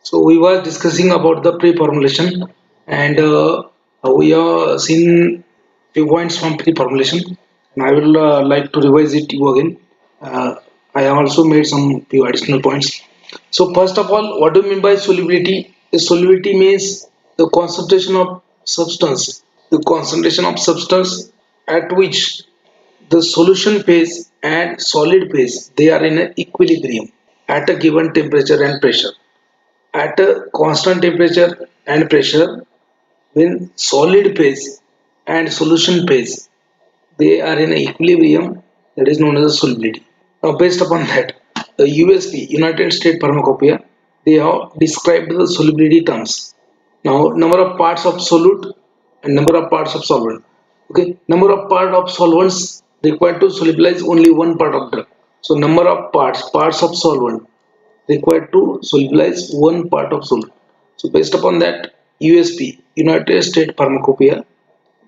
So we were discussing about the pre-formulation, and we have seen few points from pre-formulation, and I will like to revise it you again. Uh, I have also made some few additional points. So first of all, what do you mean by solubility? The solubility means the concentration of substance. The concentration of substance at which the solution phase and solid phase they are in an equilibrium at a given temperature and pressure. At a constant temperature and pressure, when solid phase and solution phase they are in equilibrium, that is known as solubility. Now, based upon that, the USP United States Pharmacopoeia they have described the solubility terms. Now, number of parts of solute and number of parts of solvent. Okay, number of part of solvents required to solubilize only one part of drug. So, number of parts of solvent required to solubilize one part of solute. So based upon that USP, United States Pharmacopoeia,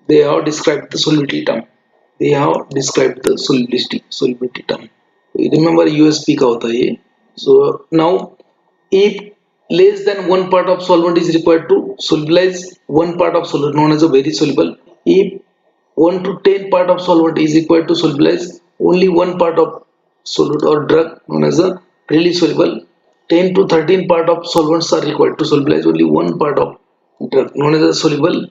they have described the solubility term. They have described the solubility term. Remember USP का होता है ये. So now if less than one part of solvent is required to solubilize one part of solute known as a very soluble. If 1 to 10 part of solvent is required to solubilize only one part of solute or drug known as a freely soluble. 10 to 13 part of solvents are required to solubilize only one part of drug known as a soluble.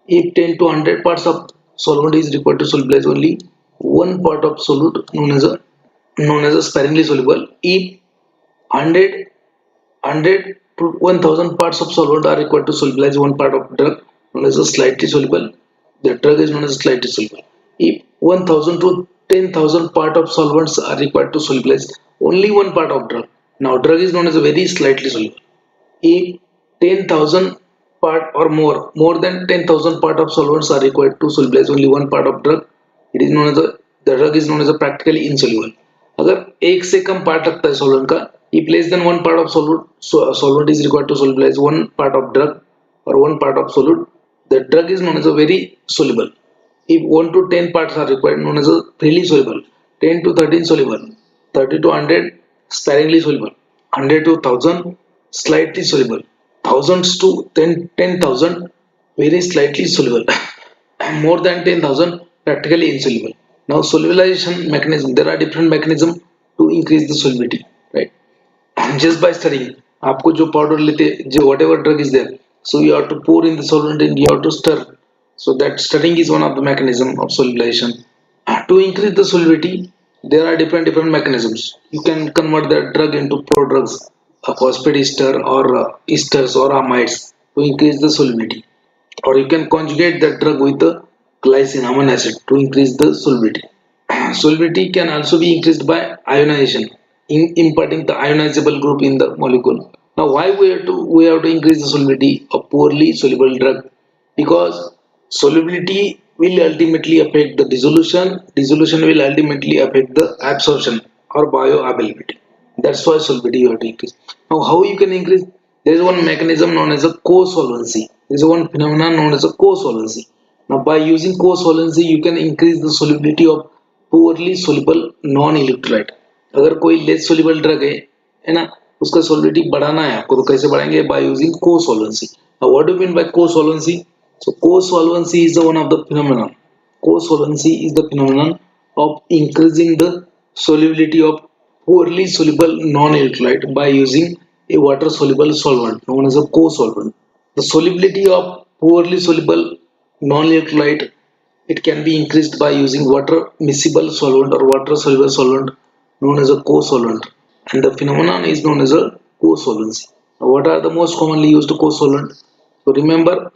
If 10 to 100 parts of solvent is required to solubilize only one part of solute known as a sparingly soluble. If 100 to 1000 parts of solvent are required to solubilize one part of drug known as a slightly soluble. The drug is known as slightly soluble. If 1000 to 10,000 part of solvents are required to solubilize only one part of drug, now drug is known as a very slightly soluble. If 10,000 part or more than 10,000 part of solvents are required to solubilize only one part of drug, it is known as the drug is known as a practically insoluble. अगर एक से कम part लगता है solvent का, if less than one part of solvent is required to solubilize one part of drug or one part of solute, the drug is known as a very soluble. If 1 to 10 parts are required, known as a freely soluble, 10 to 13 soluble, 30 to 100 sparingly soluble, 100 to 1000 slightly soluble, thousands to 10,000 very slightly soluble, more than 10,000 practically insoluble. Now solubilization mechanism, there are different mechanisms to increase the solubility, right? Just by studying, आपको जो powder लेते जो whatever drug is there, so you have to pour in the solvent and you have to stir. So that stirring is one of the mechanism of solubilization. To increase the solubility, there are different mechanisms. You can convert the drug into prodrugs, a phosphate ester or esters or amides to increase the solubility. Or you can conjugate that drug with the glycine amino acid to increase the solubility. Solubility can also be increased by ionization, imparting the ionizable group in the molecule. Now, why we have to increase the solubility of poorly soluble drug? Because solubility will ultimately affect the dissolution. Dissolution will ultimately affect the absorption or bioavailability. That's why solubility you have to increase. Now, how you can increase? There is one mechanism known as a co-solvency. There is one phenomenon known as a co-solvency. Now, by using co-solvency, you can increase the solubility of poorly soluble non-electrolyte. अगर कोई less soluble drug है ना, उसका solubility बढ़ाना है आपको, तो कैसे बढ़ाएंगे? By using co-solvency. Now, what do you mean by co-solvency? So, co-solvency is the one of the phenomenon. Co-solvency is the phenomenon of increasing the solubility of poorly soluble non-electrolyte by using a water-soluble solvent known as a co-solvent. The solubility of poorly soluble non-electrolyte it can be increased by using water miscible solvent or water soluble solvent known as a co-solvent, and the phenomenon is known as a co-solvency. Now, what are the most commonly used co-solvent? So remember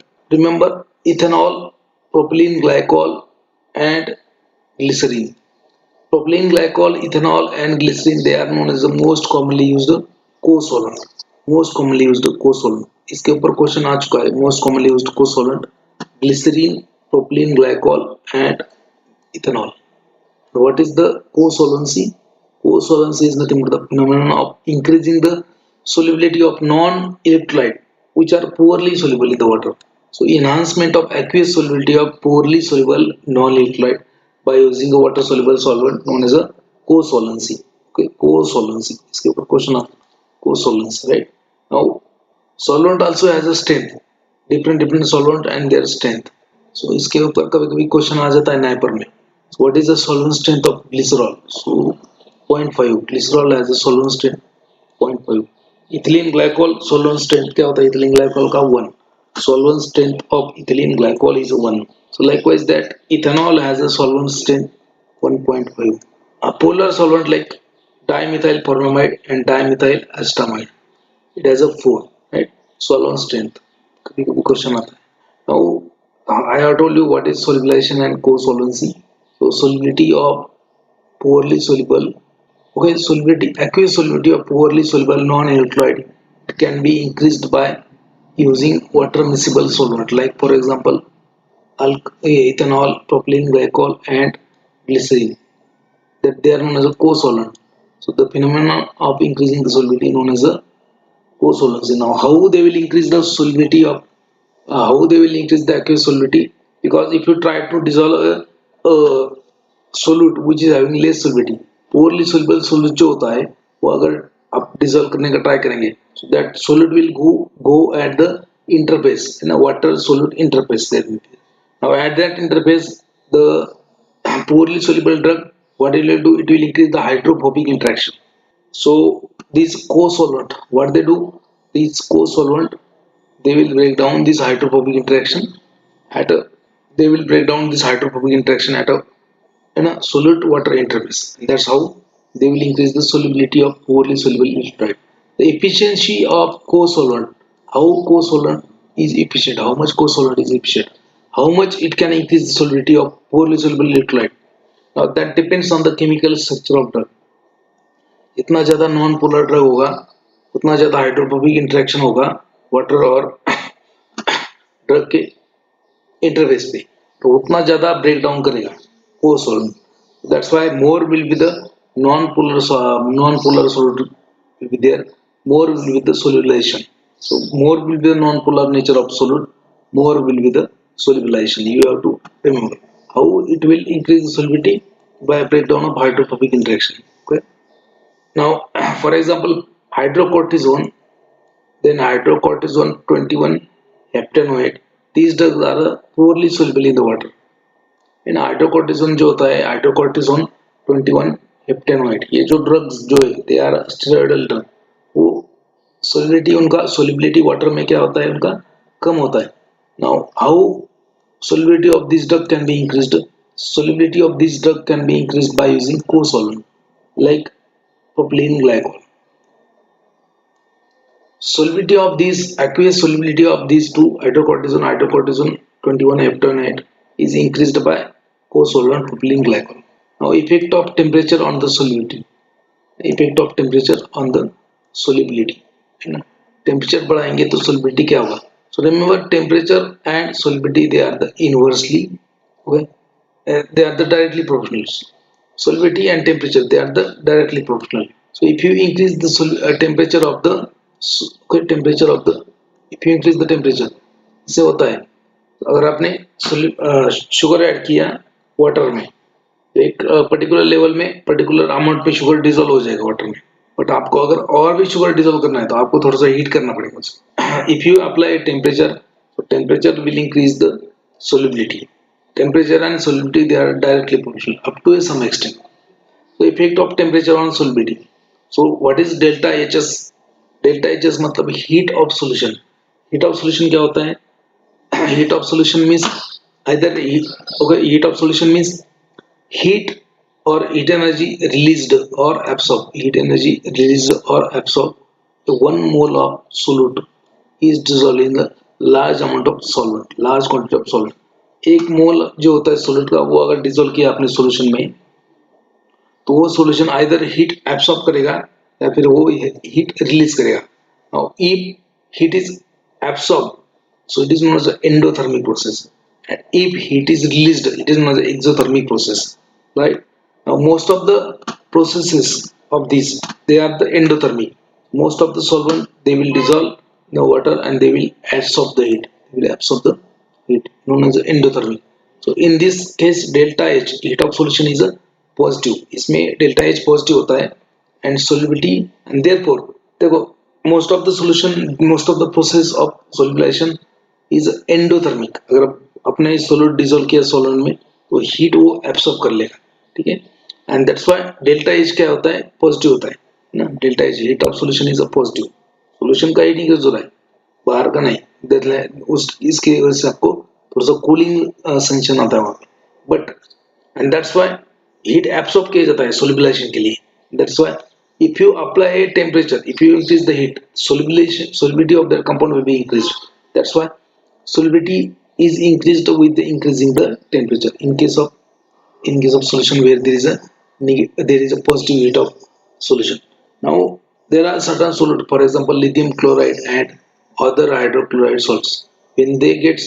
ethanol, propylene glycol and glycerine. Propylene glycol, ethanol and glycerine they are known as the most commonly used co-solvent. Most commonly used co-solvent. इसके ऊपर question आ चुका है. Most commonly used co-solvent glycerine, propylene glycol and ethanol. What is the co-solvency? Co-solvency is nothing but the phenomenon of increasing the solubility of non-electrolyte which are poorly soluble in the water. So enhancement of aqueous solubility of poorly soluble non-electrolyte by using a water soluble solvent known as a co-solvency. Okay, co-solvency. इसके ऊपर question uh co-solvency, right? Now Solvent also has a strength, different solvent and their strength. So इसके ऊपर कभी कभी question आ जाता है NIPER में. So what is the solvent strength of glycerol? So 0.5. Glycerol has a solvent strength 0.5. Ethylene glycol solvent strength क्या होता है? Ethylene glycol का 1. Solvent strength of ethylene glycol is 1. So likewise that ethanol has a solvent strength 1.5. A polar solvent like dimethyl formamide and dimethyl acetamide, it has a 4, right? Solvent strength. कभी कभी question आता है. Now I have told you what is solubilization and co-solvency. So solubility of poorly soluble, okay, solubility, aqueous solubility of poorly soluble non-electrolyte can be increased by using water miscible solvent like for example ethanol, propylene glycol and glycerin, that they are known as a co-solvent. So the phenomenon of increasing the solubility known as a co-solvency. Now how they will increase the solubility of how they will increase the aqueous solubility, because if you try to dissolve a solute which is having less solubility, poorly soluble solute जो होता है वो अगर आप dissolve करने का try करेंगे, so that solute will go at the interface in a water solute interface there. Now at that interface the poorly soluble drug, what it will do, it will increase the hydrophobic interaction. So these co-solvent, what they do, these co-solvent, they will break down this hydrophobic interaction at a, they will break down this hydrophobic interaction at a in a solute water interface. And that's how they will increase the solubility of poorly soluble electrolyte. The efficiency of co-solvent, how co-solvent is efficient, how much co-solvent is efficient, how much it can increase the solubility of poorly soluble electrolyte. Now that depends on the chemical structure of drug. जितना ज़्यादा non polar drug होगा उतना ज़्यादा hydrophobic interaction होगा water और drug के interface पे, तो उतना ज़्यादा ब्रेक डाउन करेगा वो solvent. That's why more will be the non-polar solid will be there, more will be the solubilization. So more will be the non-polar nature of solute, more will be the solubilization. You have to remember how it will increase the solubility by breakdown of hydrophobic interaction. Okay. Now, for example, hydrocortisone, then hydrocortisone 21 heptanoate. These drugs are poorly soluble in the water. In hydrocortisone जो होता है hydrocortisone 21 heptanoate, ये जो drugs जो है they are steroidal drug. वो solubility water में क्या होता है उनका कम होता है. Now how solubility of this drug can be increased? Solubility of this drug can be increased by using co-solvent like propylene glycol. Solubility of these aqueous solubility of these two hydrocortisone 21 heptanate is increased by co-solvent propylene glycol. Now effect of temperature on the solubility. Effect of temperature on the solubility. है ना, temperature बढ़ाएंगे तो solubility क्या होगा? So remember temperature and solubility they are the inversely, okay, they are the directly proportional. Solubility and temperature they are the directly proportional. So if you increase the temperature of the temperature of the, if you increase the temperature, इससे होता है अगर आपने sugar add किया water में, एक particular level में particular amount पे शुगर डिजोल्व हो जाएगा वाटर में, बट आपको अगर और भी शुगर डिजोल्व करना है तो आपको थोड़ा सा हीट करना पड़ेगा. If you apply temperature, so temperature will increase the solubility. Temperature and solubility they are directly proportional up to some extent. So effect of temperature on solubility. So what is delta Hs? Delta Hs मतलब heat of solution. Heat of solution क्या होता है? Heat of solution means either heat, okay, heat of solution means heat or heat energy released or absorbed. Heat energy released or absorbed. 1 mole of solute is dissolved in the large amount of solvent, large quantity of solvent. एक मोल जो होता है solute का वो अगर dissolve किया आपने solution में तो वो सॉल्यूशन आइदर हीट एब्सॉर्ब करेगा या फिर वो हीट रिलीज करेगा. Now if heat is absorb, so it is known as an endothermic process, and if heat is released it is known as an exothermic process, right? Now most of the processes of these they are the endothermic. Most of the solvent they will dissolve in the water and they will absorb the heat, they will absorb the heat, known as endothermic. So in this case delta H, heat of solution is a positive, इसमें delta H positive होता है and solubility, and therefore देखो most of the process of solubilization is endothermic. अगर अपने सोलूट dissolve किया सोलन में तो heat वो एब्सॉर्ब कर लेगा, ठीक है. And that's why delta H क्या होता है, पॉजिटिव होता है ना. Delta H heat of solution is a positive. Solution का हीट इंक्रीज हो रहा है, बाहर का नहीं. उस इसकी वजह से आपको थोड़ा सा कूलिंग सेंशन आता है वहाँ पे. But and that's why heat absorb किया जाता है solubilization के लिए. That's why if you apply a temperature, if you increase the heat, solubility of that compound will be increased. That's why solubility is increased with the increasing the temperature. In case of solution where there is a positive heat of solution. Now there are certain solute, for example lithium chloride and other hydrochloride salts. When they get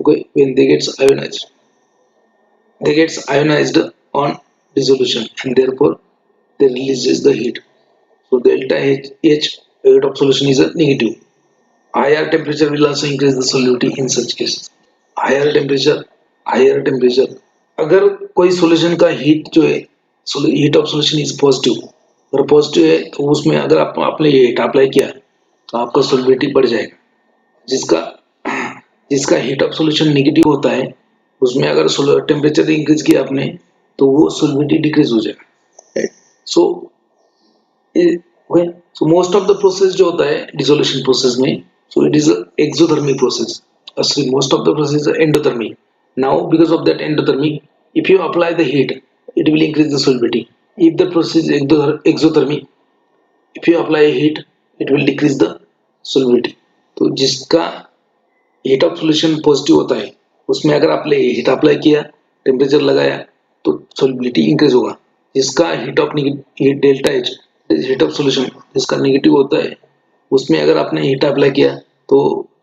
when they get ionized, they gets ionized on dissolution and therefore they releases the heat. So delta H rate of solution is a negative. Higher temperature will also increase the solubility in such cases. Higher temperature, higher temperature. अगर कोई solution का heat जो है, heat of solution is positive, अगर positive है तो उसमें अगर आपने ये heat अप्लाई किया तो आपका solubility बढ़ जाएगा. जिसका जिसका हीट ऑफ सॉल्यूशन नेगेटिव होता है उसमें अगर टेम्परेचर इंक्रीज किया आपने तो वो सॉल्युबिलिटी डिक्रीज हो जाएगा, right. So so most of the process जो होता है डिसोल्यूशन प्रोसेस में, so it is exothermic process. Sorry, most of the process is endothermic. Now because of that endothermic, if you apply the heat it will increase the solubility. If the process exothermic, if you apply heat it will decrease the solubility. तो जिसका heat of solution positive होता है उसमें अगर आपने heat apply किया, temperature लगाया तो सॉल्युबिलिटी इंक्रीज होगा. जिसका heat of heat delta H heat of solution जिसका नेगेटिव होता है उसमें अगर आपने हीट अप्लाई किया तो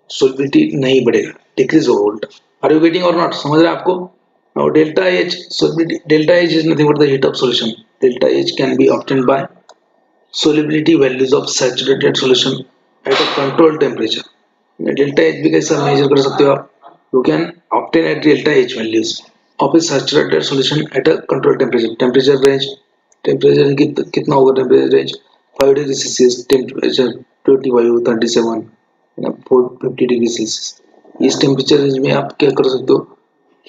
सॉल्युबिलिटी नहीं बढ़ेगा, डिक्रीज होगा उल्टा. Are you getting or not? समझ रहे हैं आपको? Now delta H solubility, delta H is nothing but the heat of solution. Delta H can be obtained by solubility values of saturated solution at a controlled temperature. डेल्टा एच भी कैसे measure कर सकते हो आप? You can obtain at delta H values of a saturated solution at a control temperature. Temperature range, temperature कितना होगा? Temperature range 5 degree Celsius, temperature 25 37 50 degree Celsius. इस टेम्परेचर रेंज में आप क्या कर सकते हो?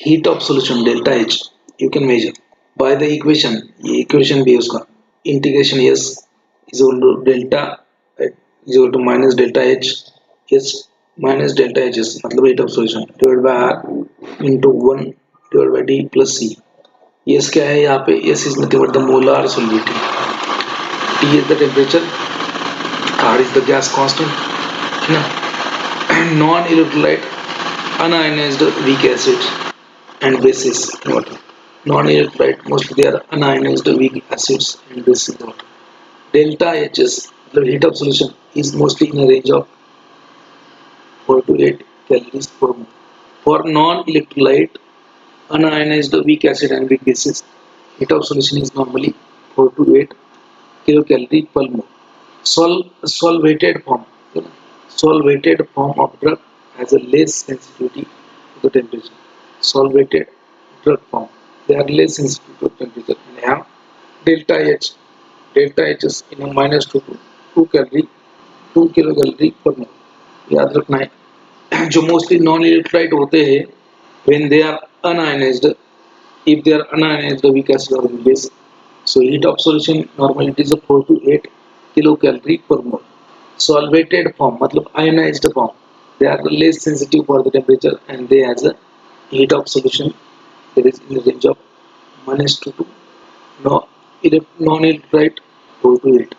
Heat of solution delta H U can measure by the equation. ये इक्वेशन भी है उसका, integration S is equal to delta is equal to minus delta h s minus delta hs मतलब heat of solution divided by r into 1 divided by d plus c. s क्या है यहाँ पे? s is nothing but the molar solubility, t is the temperature, r is the gas constant, है ना. non electrolyte unionized weak acids and bases water. non electrolyte mostly they are unionized weak acids and bases water. Delta Hs, the heat of solution, is mostly in a range of 4 to 8 calories per mole. For non-electrolyte, unionized weak acid and weak bases, heat of solution is normally 4 to 8 kilocalorie per mole. Solvated form, solvated form of drug has a less sensitivity to the temperature. Solvated drug form, they are less sensitive to temperature and have delta H. Delta H S in minus 2 calorie 2 kilo calorie पर मोल. याद रखना है. जो mostly non electrolyte होते हैं when they are unionised, if they are unionised weak acid or base, so heat of solution normally it is a 4 to 8 kilo calorie पर मोल. Solvated form मतलब ionized form, they are less sensitive for the temperature and they has a heat of solution that is in the range of -2 to non-electrolyte 4 to 8.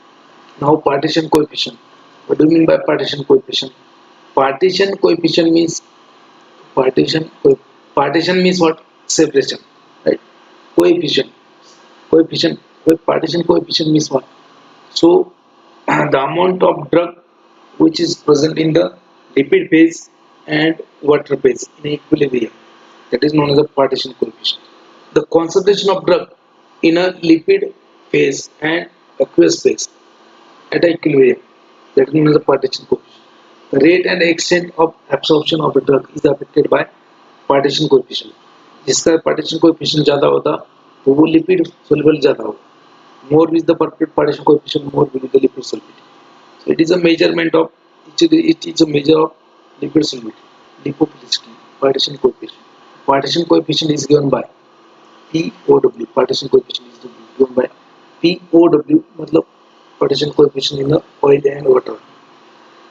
Now partition coefficient. What do you mean by partition coefficient? Partition coefficient means partition means what? Separation, right? Coefficient partition coefficient means what? So the amount of drug which is present in the lipid phase and water phase in equilibrium, that is known as the partition coefficient. The concentration of drug in a lipid phase and aqueous phase at equilibrium, that is known as the partition coefficient. The rate and extent of absorption of the drug is affected by partition coefficient. जिसका partition coefficient ज़्यादा होता तो वो lipid soluble ज़्यादा होगा. More with the partition coefficient, more will be the lipid solubility. It is a measurement of it is a measure of lipid solubility, lipophilicity, partition coefficient. Partition coefficient is given by POW. Partition coefficient is given by POW, मतलब partition coefficient in the oil and water.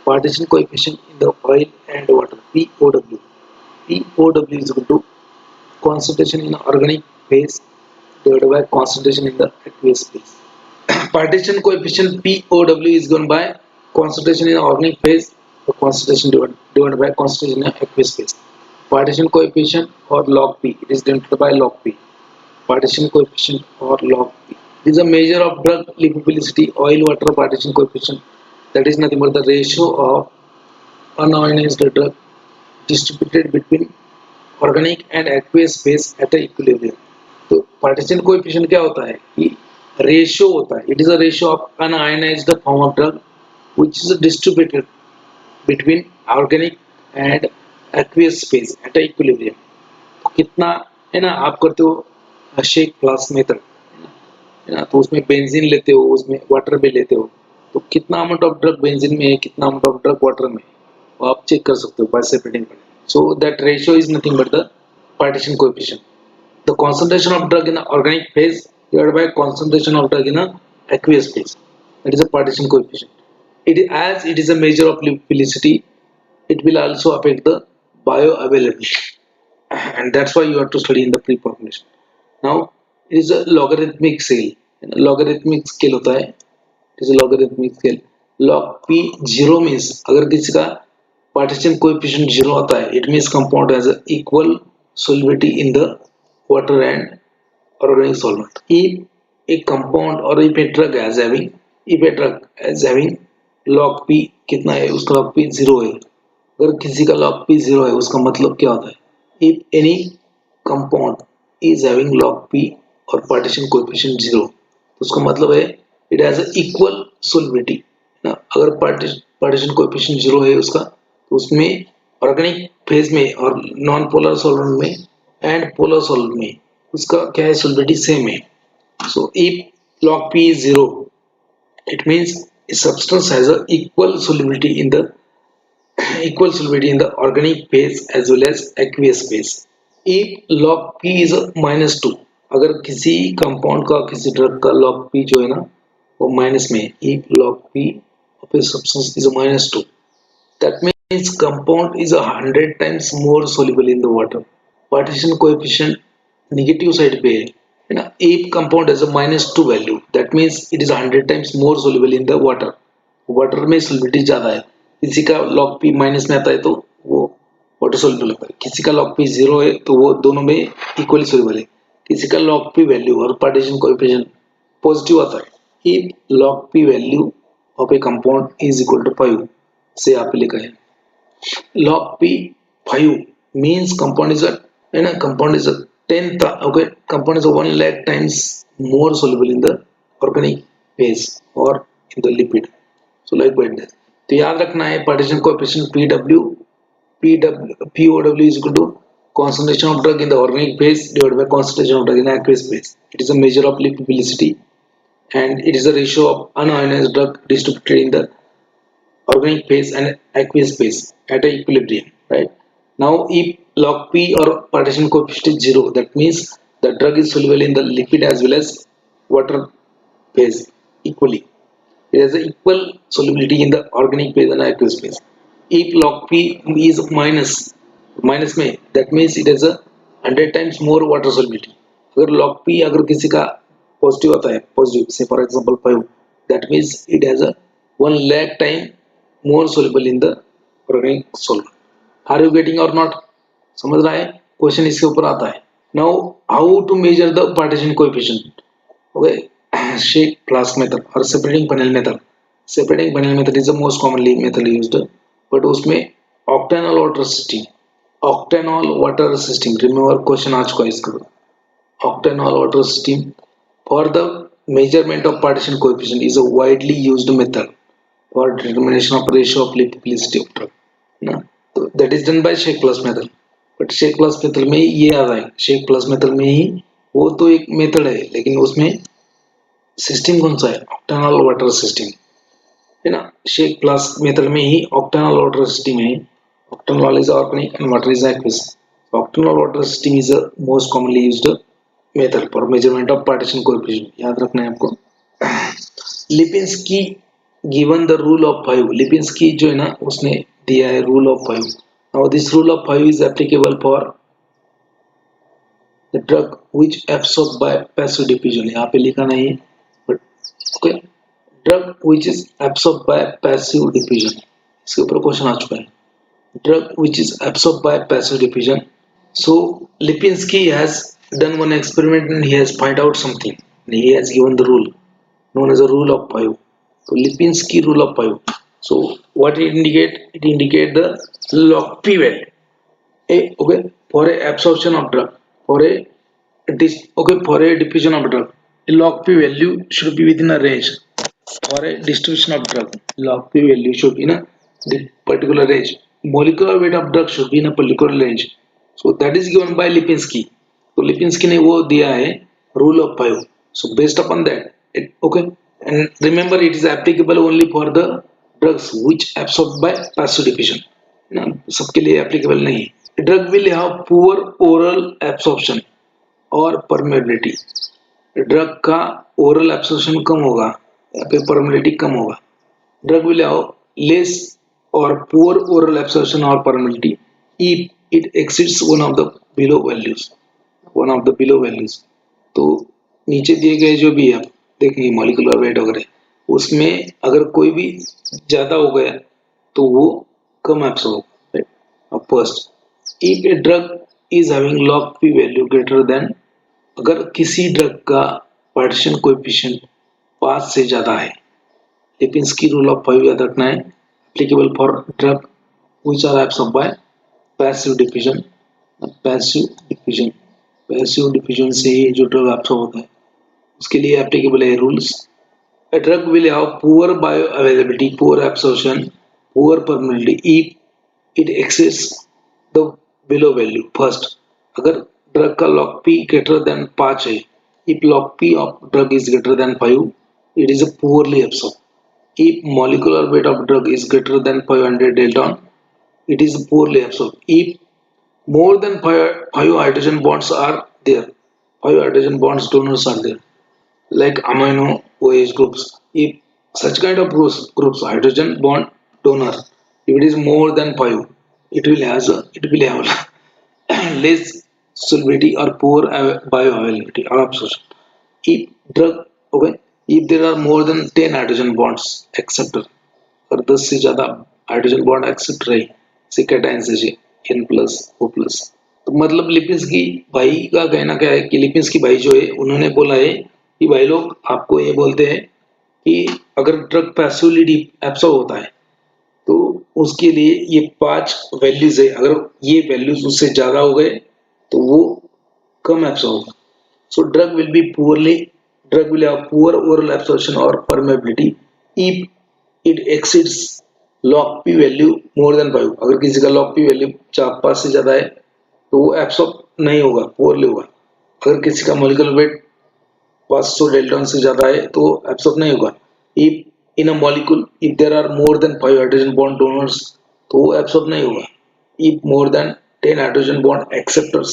Partition coefficient in the oil and water, POW. POW is equal to concentration in organic phase divided by concentration in the aqueous phase. Partition coefficient POW is given by concentration in organic phase, the concentration divided by concentration in aqueous phase. Partition coefficient or log P, it is denoted by log P. Partition coefficient or log P. It is a measure of drug lipophilicity, oil water partition coefficient, that is nothing but the ratio of unionized drug distributed between organic and aqueous phase at a equilibrium. तो partition coefficient क्या होता है कि ratio होता है. It is a ratio of un-ionised form of drug which is distributed between organic and aqueous phase at a equilibrium. तो कितना है ना, आप करते हो शेक फ्लास्क मेथड है ना, तो उसमें बेंजीन लेते हो, उसमें वाटर भी लेते हो, तो कितना अमाउंट ऑफ ड्रग बेंजीन में है, कितना अमाउंट ऑफ ड्रग वाटर में, वो आप चेक कर सकते हो bye separating. So that ratio is nothing but the partition coefficient. The concentration of drug in the organic phase divided by concentration of drug in a aqueous phase. That is a partition coefficient. As it is a measure of lipophilicity, it will also affect the bioavailability, and that's why you have to study in the pre-formulation. Now, it is a logarithmic scale. Logarithmic scale होता है. It is a logarithmic scale. Log P 0 means अगर किसी का partition coefficient 0 आता है, it means compound has a equal solubility in the water and organic solvent. If a compound or if a drug is having log P कितना है, उसका log P 0 है. अगर किसी का log P 0 है, उसका मतलब क्या होता है? If any compound is having log P और partition coefficient 0, तो उसका मतलब है it has a equal solubility ना. अगर partition coefficient 0 है उसका, तो उसमें ऑर्गेनिक फेज में और नॉन पोलर सॉल्वेंट में एंड पोलर सॉल्वेंट में उसका क्या है, solubility सेम है. So if log P is 0, it means a substance has a equal solubility in the organic phase as well as aqueous phase. If log P is -2, अगर किसी compound का किसी drug का log P जो है ना वो माइनस में, if log P of a substance is -2, that means compound is 100 times more soluble in the water. Partition coefficient negative side पे है ना. if compound has a -2 value, that means it is 100 times more soluble in the water. Water में solubility ज्यादा है. किसी का log P minus में आता है तो वो वाटर soluble होता है. किसी का log P 0 है तो वो दोनों में equally soluble है. किसी का log P value और partition coefficient पॉजिटिव आता है. if log P value of a compound is equal to 5, से आप लिखा है log P 5 means compound is a 10th, okay, compound is a 1 lakh times more soluble in the organic phase or in the lipid. So like that. तो याद रखना है partition coefficient POW is equal to concentration of drug in the organic phase divided by concentration of drug in the aqueous phase. It is a measure of lipophilicity and it is a ratio of unionized drug distributed in the organic phase and aqueous phase at a equilibrium, right? Now if log P or partition coefficient is 0, that means the drug is soluble in the lipid as well as water phase equally. It has an equal solubility in the organic phase and aqueous phase. If log P is minus में, that means it has a 100 times more water solubility. अगर log P अगर किसी का positive आता है, positive से for example 5, that means it has a 1 lakh time more soluble in the organic solvent. Are you getting or not? समझ रहा है? क्वेश्चन इसके ऊपर आता है. Now how to measure the partition coefficient? Okay, shake flask method or separating panel method. Separating panel method is the most commonly method used, but उसमें octanol water system. Remember question आ चुका है इसका. Octanol water system for the measurement of partition coefficient is a widely used method for determination of ratio of lipophilicity of drug. ना, तो that is done by shake flask method. But shake flask method में ये आ रहा है. shake flask method में ही वो तो एक मेथड है, लेकिन उसमें सिस्टम कौन सा है? ऑक्टेनॉल वाटर सिस्टम है ना, शेक फ्लास्क मेथड में ही octanol water system है. Octanol is organic and water is aqueous. Octanol water system is the most commonly used method for measurement of partition coefficient. याद रखना है आपको. Lipinski given the rule of 5. Lipinski जो है ना उसने दिया है rule of 5. Now this rule of 5 is applicable for the drug which absorb by passive diffusion. यहाँ पे लिखा नहीं है but okay, drug which is absorb by passive diffusion, इसके ऊपर क्वेश्चन आ चुका है. Drug which is absorb by passive diffusion. So Lipinski has done one experiment and he has find out something. And he has given the rule known as a rule of 5. So Lipinski rule of 5. So what it indicate? It indicate the log P value. Okay, for a absorption of drug, for a for a diffusion of drug, a log P value should be within a range. For a distribution of drug, log P value should be in a particular range. Molecular weight of drug should be in a particular range. So that is given by Lipinski. So Lipinski ने वो दिया है rule of 5. So based upon that, okay, and remember it is applicable only for the drugs which absorbed by passive diffusion. ना सबके लिए applicable नहीं है. Drug will have poor oral absorption और permeability. Drug का oral absorption कम होगा या फिर permeability कम होगा. Drug will have less or poor oral absorption or permeability if it exceeds one of the below values. तो नीचे दिए गए जो भी आप देखेंगे मॉलिक्यूलर वेट वगैरह, उसमें अगर कोई भी ज्यादा हो गया तो वो कम एब्सॉर्ब होगा. अब first, if a drug is having log P value greater than, अगर किसी ड्रग का पार्टीशन कोएफिशिएंट 5 से ज्यादा है. लिपिंस्की रूल ऑफ 5 याद रखना है. Applicable for drug which are absorb by passive diffusion. Passive diffusion से ही जो ड्रग एब्सॉर्ब होता है उसके लिए एप्लीकेबल है rules. A drug will have poor bioavailability, poor absorption, poor permeability if it exceeds the below value. First, अगर drug का log P greater than 5 है, if log P of drug is greater than 5, it is a poorly absorbed. If molecular weight of drug is greater than 500 Dalton, it is poorly absorbed. If more than five hydrogen bonds are there, 5 hydrogen bonds donors are there, like amino OH groups. If such kind of groups hydrogen bond donor, if it is more than 5, it will have less solubility or poor bioavailability or absorption. If drug, okay, if there are more than 10 hydrogen bonds acceptor, और 10 से ज़्यादा hydrogen bond accept रहे cations से N+O+, तो मतलब Lipinski भाई का कहना क्या है कि लिपिंस्की भाई जो है उन्होंने बोला है कि भाई लोग आपको ये बोलते हैं कि अगर ड्रग पैसिवली एब्सॉर्ब होता है तो उसके लिए ये 5 वैल्यूज है, अगर ये वैल्यूज उससे ज्यादा हो गए तो वो कम एब्सॉर्ब होगा. So drug will have poor oral absorption or permeability if it exceeds log p value more than 5. अगर किसी का log p वैल्यू 5 से ज्यादा है तो वो एब्सॉर्ब नहीं होगा, पोरली होगा. अगर किसी का मॉलिक्यूलर वेट 500 डेल्टन से ज्यादा है तो एब्सॉर्ब नहीं होगा. if in a molecule if there are more than 5 hydrogen bond donors तो वो एब्सॉर्ब नहीं होगा. if more than 10 hydrogen bond acceptors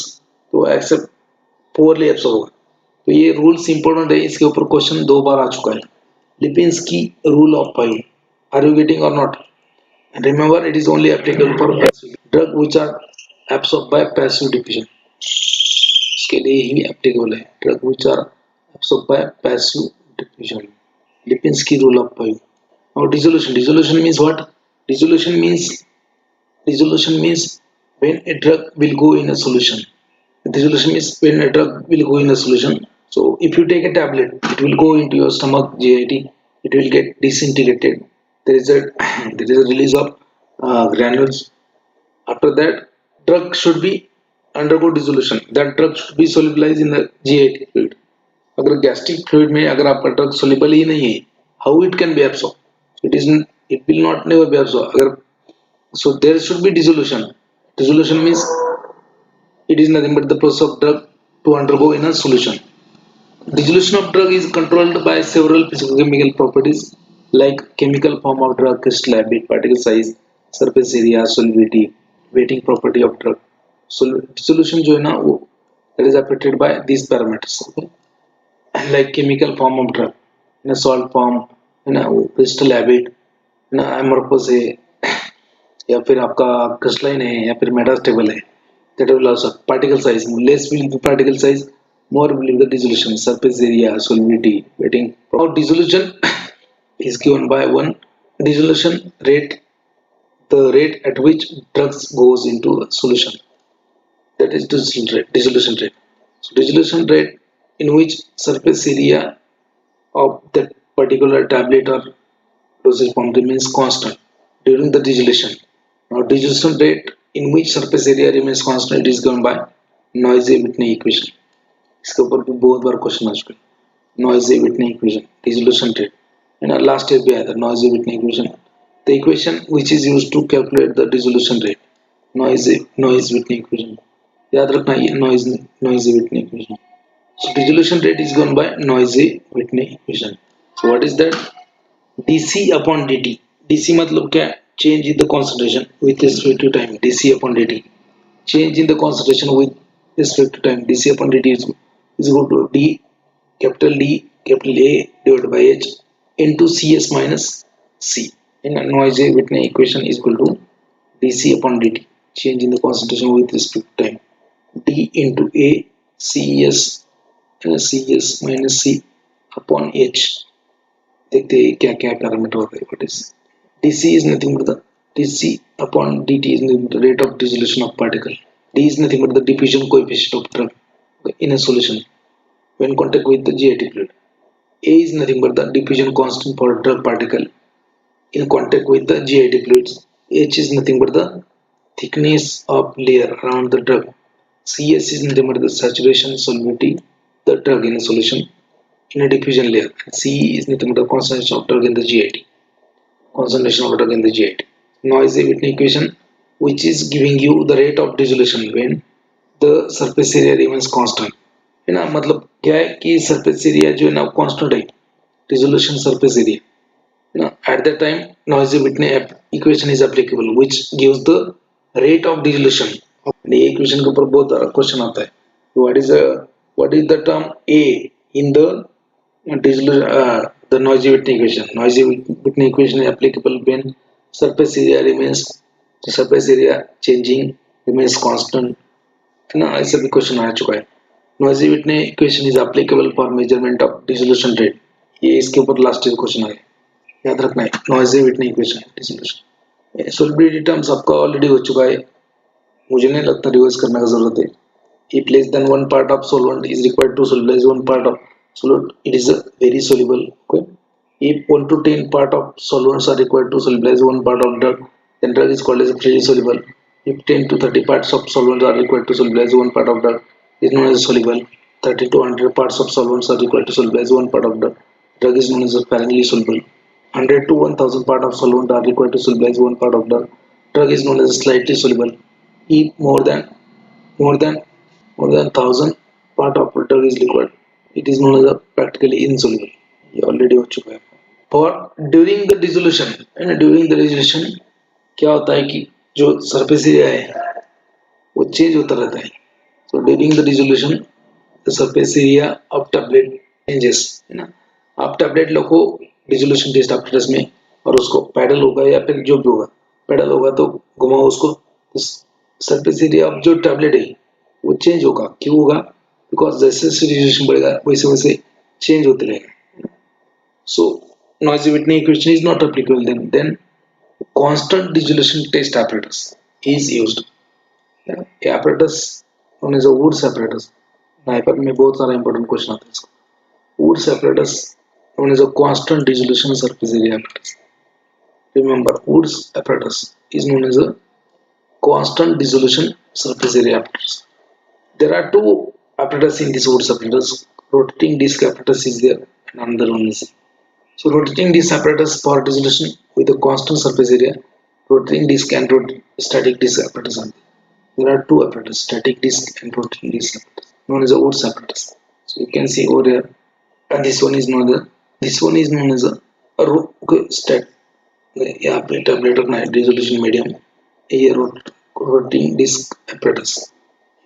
तो एक्सेप्ट पोरली एब्सॉर्ब होगा. तो ये रूल्स इंपॉर्टेंट है, इसके ऊपर क्वेश्चन 2 बार आ चुका है. Lipinski rule of 5, are you getting or not? Remember, it is only applicable for drug which are absorbed by passive diffusion. इसके लिए ही applicable है, drug which are absorbed by passive diffusion. Lipinski rule of 5. Now dissolution means what? Dissolution means when a drug will go in a solution. Dissolution means when a drug will go in a solution. So if you take a tablet, it will go into your stomach, GIT, it will get disintegrated. There is a release of granules. After that, drug should be undergo dissolution. That drug should be solubilized in the GIT fluid. अगर gastric fluid में अगर आपका drug soluble ही नहीं है, how it can be absorbed? It will not never be absorbed. So there should be dissolution. Dissolution means it is nothing but the process of drug to undergo in a solution. Dissolution of drug is controlled by several physicochemical properties. like chemical form of drug, crystal habit, particle size, surface area, solubility, weighting property of drug. So dissolution जो है ना वो that is affected by these parameters. Okay? Like chemical form of drug, in a salt form, in a crystal habit, in a amorphous है या फिर आपका crystalline है या फिर मेटास्टेबल है. That will also particle size. Less will be particle size, more will be the dissolution, surface area, solubility, weighting. Now dissolution is given by one dissolution rate, the rate at which drugs goes into a solution. That is dissolution rate. Dissolution rate. So dissolution rate in which surface area of that particular tablet or dosage form remains constant during the dissolution. Now dissolution rate in which surface area remains constant is given by Noisy-Whitney equation. इसके ऊपर भी बहुत बार question आ चुके हैं. Noisy-Whitney equation, dissolution rate. And last year भी आया था Noisy-Whitney equation. The equation which is used to calculate the dissolution rate. Noisy-Whitney equation. याद रखना ये Noisy-Whitney equation. So dissolution rate is given by Noisy-Whitney equation. So what is that? dc upon dt. dc मतलब क्या? Change in the concentration with respect to time. dc upon dt. Change in the concentration with respect to time. dc upon dt is equal to d capital D capital A divided by H into Cs minus C. In a Noisy-Whitney equation is equal to dc upon dt. Change in the concentration with respect to time. D into A Cs Cs minus C upon H. देखते हैं क्या क्या parameter होता है. What is dc is nothing but the dc upon dt is the rate of dissolution of particle. D is nothing but the diffusion coefficient of drug in a solution when contact with the GIT fluid. A is nothing but the diffusion constant for drug particle in contact with the GIT fluids. H is nothing but the thickness of layer around the drug. Cs is nothing but the saturation solubility the drug in a solution in a diffusion layer. C is nothing but the concentration of drug in the GIT. Concentration of drug in the GIT. Noisy-Whitney equation, which is giving you the rate of dissolution when the surface area remains constant. है ना, मतलब क्या है कि surface area जो है ना constant है, dissolution surface area. है ना, at that time Noisy-Whitney equation is applicable, which gives the rate of dissolution. ये equation के ऊपर बहुत क्वेश्चन आता है. What is the term A in the the Noisy-Whitney equation? Noisy-Whitney equation is applicable when surface area changing remains constant. ना ऐसा भी question आ चुका है. Noisy-Whitney equation is applicable for measurement of dissolution rate. ये इसके ऊपर लास्ट ईयर क्वेश्चन आया, याद रखना है. Noisy-Whitney equation dissolution. Solubility terms आपका ऑलरेडी हो चुका है, मुझे नहीं लगता रिवर्स करने का जरूरत है. If less than one part of solvent is required to solubilize one part of solute, it is very soluble. Okay? If 1 to 10 part of solvents are required to solubilize one part of drug, then drug is called as freely soluble. If 10 to 30 parts of solvents are required to solubilize one part of drug, it is known as soluble. 30 to 100 parts of solvents are required to solubilize one part of drug. Drug is known as apparently soluble. 100 to 1000 part of solvent are required to solubilize one part of drug. Drug is known as slightly soluble. If more than more than 1000 part of drug is liquid, it is known as a practically insoluble. ये already हो चुका है. और during the dissolution, क्या होता है कि जो surface area है वो change होता रहता है. So during the dissolution, the surface area of tablet changes, है ना. आप tablet लो dissolution test apparatus में और उसको पैडल होगा या फिर जो भी होगा, पैडल होगा तो घुमाओ उसको, सरफेस एरिया ऑफ जो टैबलेट है वो चेंज होगा. क्यों होगा? बिकॉज जैसे रेडिएशन बढ़ेगा वैसे वैसे चेंज होते रहेगा. सो Noisy-Whitney equation is not applicable. Then constant dissolution test apparatus is used. Apparatus known as a Wood's apparatus. NIPER में बहुत सारा इंपॉर्टेंट क्वेश्चन आता है इसका. Wood's apparatus known as a constant dissolution surface area apparatus. Remember, Wood's apparatus is known as a constant dissolution surface area apparatus. There are two apparatus in this Wood's apparatus. Rotating disc apparatus is there and another one is. So rotating disc apparatus for dissolution with a constant surface area. Rotating disc and static disc apparatus. There are two apparatus, static disc and rotating disc apparatus, known as a Wood's apparatus. So you can see over here, and this one is known as a okay state यहाँ पे tablet रखना है resolution medium, ये rotating disc apparatus,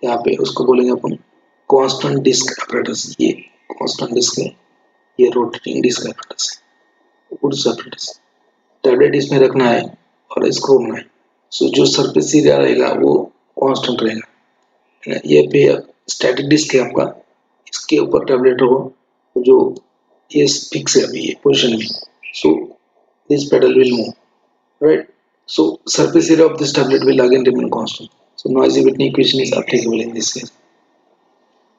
यहाँ पे उसको बोलेंगे अपन कांस्टेंट डिस्क apparatus, ये कांस्टेंट डिस्क है, ये rotating disc apparatus, goods apparatus, tablet इसमें रखना है और इसको घूमना है। सो जो सरफेस एरिया रहेगा वो कांस्टेंट रहेगा, है ना। ये पे स्टैटिक डिस्क है आपका, इसके ऊपर टैबलेट रखो जो ये फिक्स है अभी ये पोजीशन में, सो this pedal will move, right? So surface area of this tablet will again remain constant. So noisy Whitney equation is applicable in this case.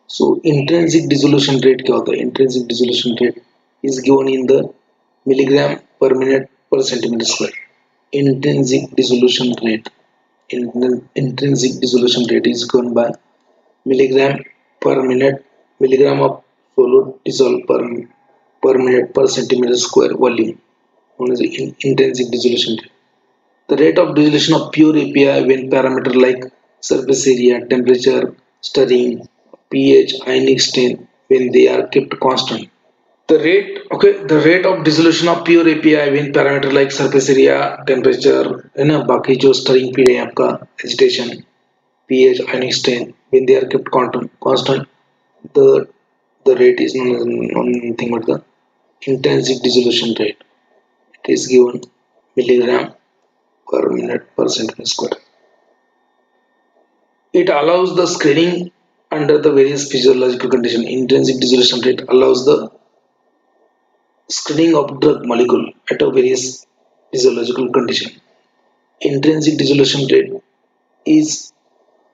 So intrinsic dissolution rate क्या होता है? Intrinsic dissolution rate is given in the milligram per minute per centimeter square. Intrinsic dissolution rate. Intrinsic dissolution rate is given by milligram per minute, milligram of solute dissolved per minute per centimeter square volume, known as the intrinsic dissolution rate. The rate of dissolution of pure API when parameter like surface area, temperature, stirring, pH, ionic strength when they are kept constant. The rate of dissolution of pure API when parameter like surface area, temperature, है ना, बाकी जो stirring period है आपका, agitation, pH, ionic strength when they are kept constant, the the rate is nothing but the intrinsic dissolution rate. It is given milligram per minute per centimeter square. It allows the screening under the various physiological conditions. Intrinsic dissolution rate allows the screening of drug molecule at a various physiological condition. Intrinsic dissolution rate is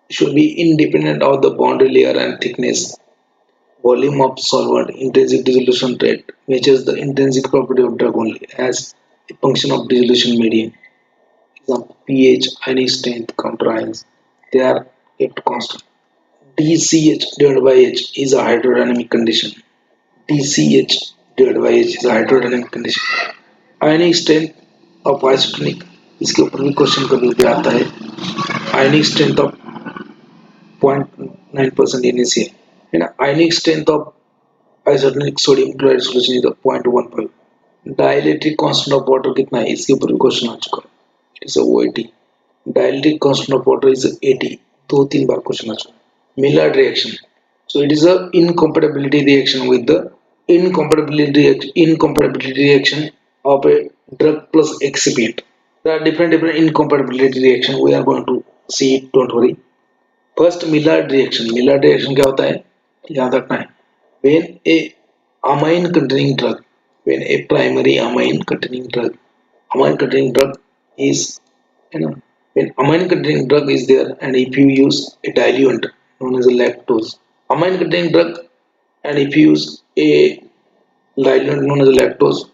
should be independent of the boundary layer and thickness, volume of solvent. Intrinsic dissolution rate measures the intrinsic property of drug only as a function of dissolution medium. Example pH, ionic strength, counter ions, they are kept constant. dCH divided by H is a hydrodynamic condition. dCH divided by H is a hydrodynamic condition. Ionic strength of isotonic, इसके ऊपर भी question कभी भी आता है. Ionic strength of 0.9% NaCl, है ना. Ionic strength of isotonic sodium chloride solution is 0.15. Dielectric constant of water कितना है, इसके ऊपर भी क्वेश्चन आ चुका है. It is a OIT. Dielectric constant of water is 80. दो तीन बार क्वेश्चन आ चुका है. Maillard reaction. So it is a incompatibility reaction with the incompatibility reaction of a drug plus excipient. There are different incompatibility reaction. We are going to see it. Don't worry. First Maillard reaction. Maillard reaction क्या होता है? याद रखना है. When a amine containing drug, when a primary amine containing drug is, you know, when amine containing drug is there and if you use a diluent known as a lactose, amine containing drug, and if you use a diluent known as a lactose,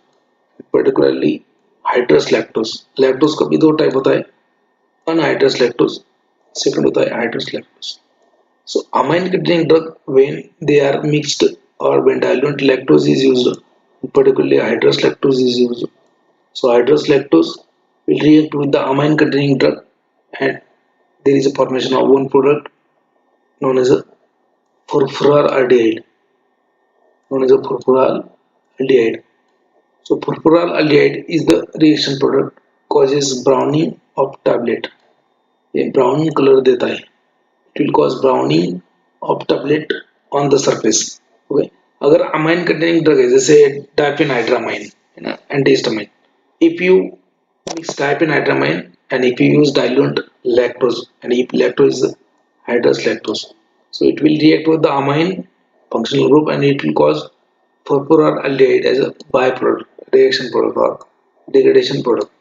particularly hydrous lactose. lactose का भी दो type होता है, anhydrous lactose, second होता है hydrous lactose. So amine containing drug when they are mixed or when diluent lactose is used, particularly hydrous lactose is used. So hydrous lactose will react with the amine containing drug and there is a formation of one product known as a furfural aldehyde. So furfural is the reaction product causes browning of tablet. ये browning color देता है. It will cause browning of tablet on the surface. Okay. अगर amine containing drug है जैसे diphenhydramine, है ना, antihistamine. If you mix diphenhydramine and if you use diluent lactose and if lactose is hydrous lactose, so it will react with the amine functional group and it will cause furfural as a byproduct, reaction product or degradation product.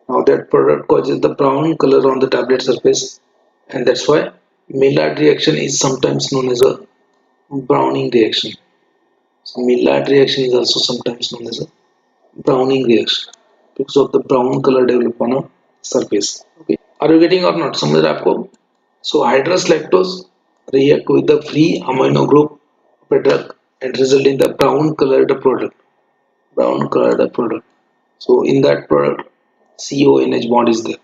Now that product causes the brown color on the tablet surface and that's why Maillard reaction is sometimes known as a browning reaction. So Maillard reaction is also sometimes known as a browning reaction because of the brown color developed on a surface. Okay. Are you getting or not? समझ रहे आपको? So hydrous lactose react with the free amino group of a drug and result in the brown colored product. Brown colored product. So in that product, CONH bond is there.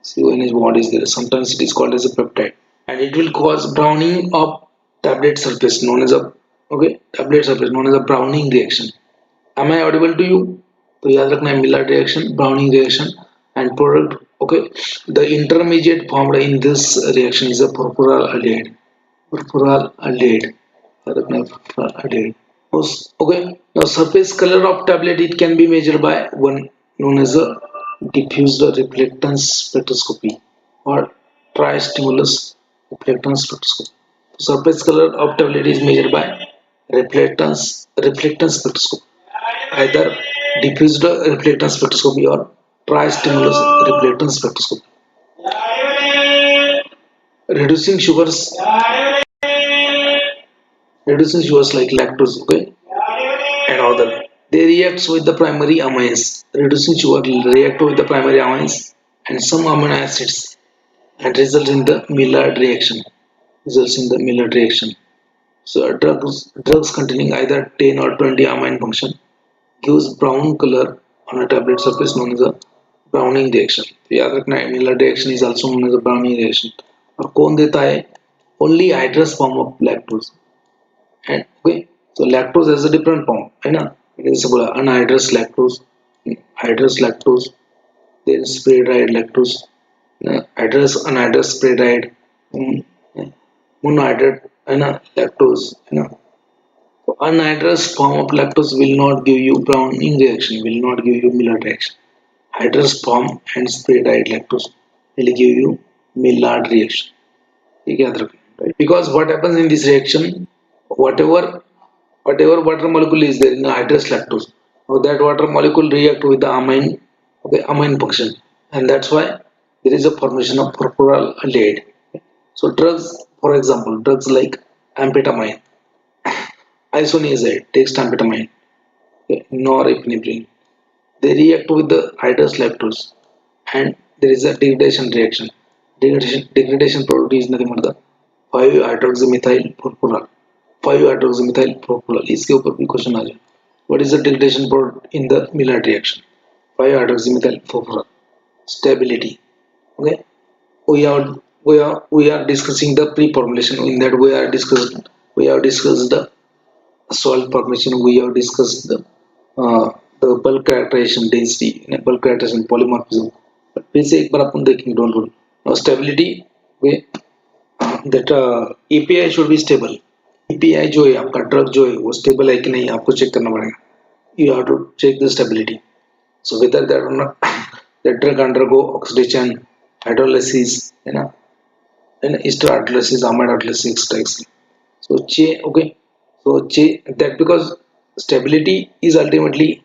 CONH bond is there. Sometimes it is called as a peptide, and it will cause browning of tablet surface known as a tablet surface known as a browning reaction. Am I audible to you? तो याद रखना है Miller reaction, browning reaction and product. Okay, the intermediate formed in this reaction is a purpuraldehyde. Purpuraldehyde. याद रखना है purpuraldehyde. Okay, now surface color of tablet it can be measured by one known as a diffused reflectance spectroscopy or tri-stimulus reflectance spectroscopy. Surface color of tablet is measured by reflectance spectroscopy, either diffused reflectance spectroscopy or tri-stimulus reflectance spectroscopy. Reducing sugars, reducing sugars like lactose, okay, and other. They react with the primary amines. Reducing sugar will react with the primary amines and some amino acids and result in the Maillard reaction. Results in the Maillard reaction. So drugs containing either 10 or 20 amine function gives brown color on a tablet surface known as a browning reaction. याद रखना है Maillard reaction is also known as a browning reaction. और कौन देता है? Only hydrous form of lactose. And okay, so lactose has a different form, है ना? जैसे बोला anhydrous lactose, then spray dried lactose, anhydrous spray dried, monohydrate, है ना? Lactose, है ना? So anhydrous form of lactose will not give you browning reaction, will not give you Maillard reaction. Hydrous form and spray dried lactose will give you Maillard reaction. ठीक है याद रखना, right? Because what happens in this reaction, whatever water molecule is there in the hydrous lactose, so that water molecule react with the amine, okay, amine function, and that's why there is a formation of purpuraldehyde. So drugs, for example, drugs like amphetamine, isoniazid, dexamphetamine, okay, norepinephrine, they react with the hydrous lactose, and there is a degradation reaction. Degradation product is nothing but the 5-hydroxymethyl purpural. 5-hydroxymethyl purpural. इसके ऊपर भी question आ जाए. What is the degradation product in the Maillard reaction? 5-hydroxymethyl purpural. Stability. Okay. We are discussing the pre-formulation. In that we have discussed the salt formation. We have discussed the bulk characterization density, bulk characterization polymorphism. But फिर से एक बार अपन देखेंगे. Don't worry. Now stability. Okay. That API should be stable. API जो है आपका drug जो है वो स्टेबल है कि नहीं आपको चेक करना पड़ेगा. You have to check the stability. So whether that or not, the drug undergo oxidation, hydrolysis, you know, and ester hydrolysis, amide hydrolysis, etc. So okay. So that because stability is ultimately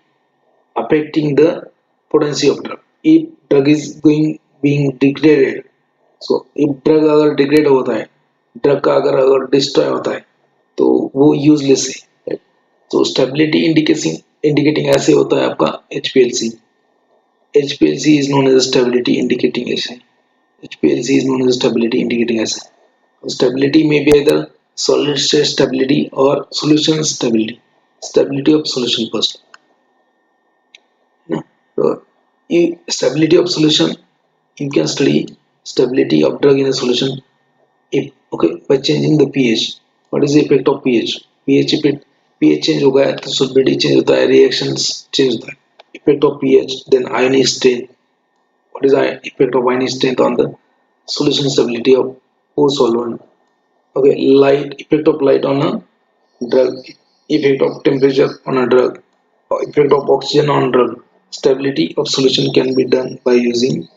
affecting the potency of drug. If drug is being degraded, so if drug अगर degrade होता है, drug का अगर destroy होता है, तो वो useless है. So stability indicating ऐसे होता है आपका HPLC. HPLC is known as stability indicating assay. HPLC is known as stability indicating assay. Stability may be either solid state stability or solution stability. Stability of solution first. So, stability of solution, you can study stability of drug in a solution if, okay, by changing the pH. What is the effect of pH? pH change होगा तो solubility change होता है, reactions change होता है. Effect of pH, then ionic strength. What is the effect of ionic strength on the solution stability of O solvent? Okay, effect of light on a drug, effect of temperature on a drug, effect of oxygen on drug. Stability of solution can be done by using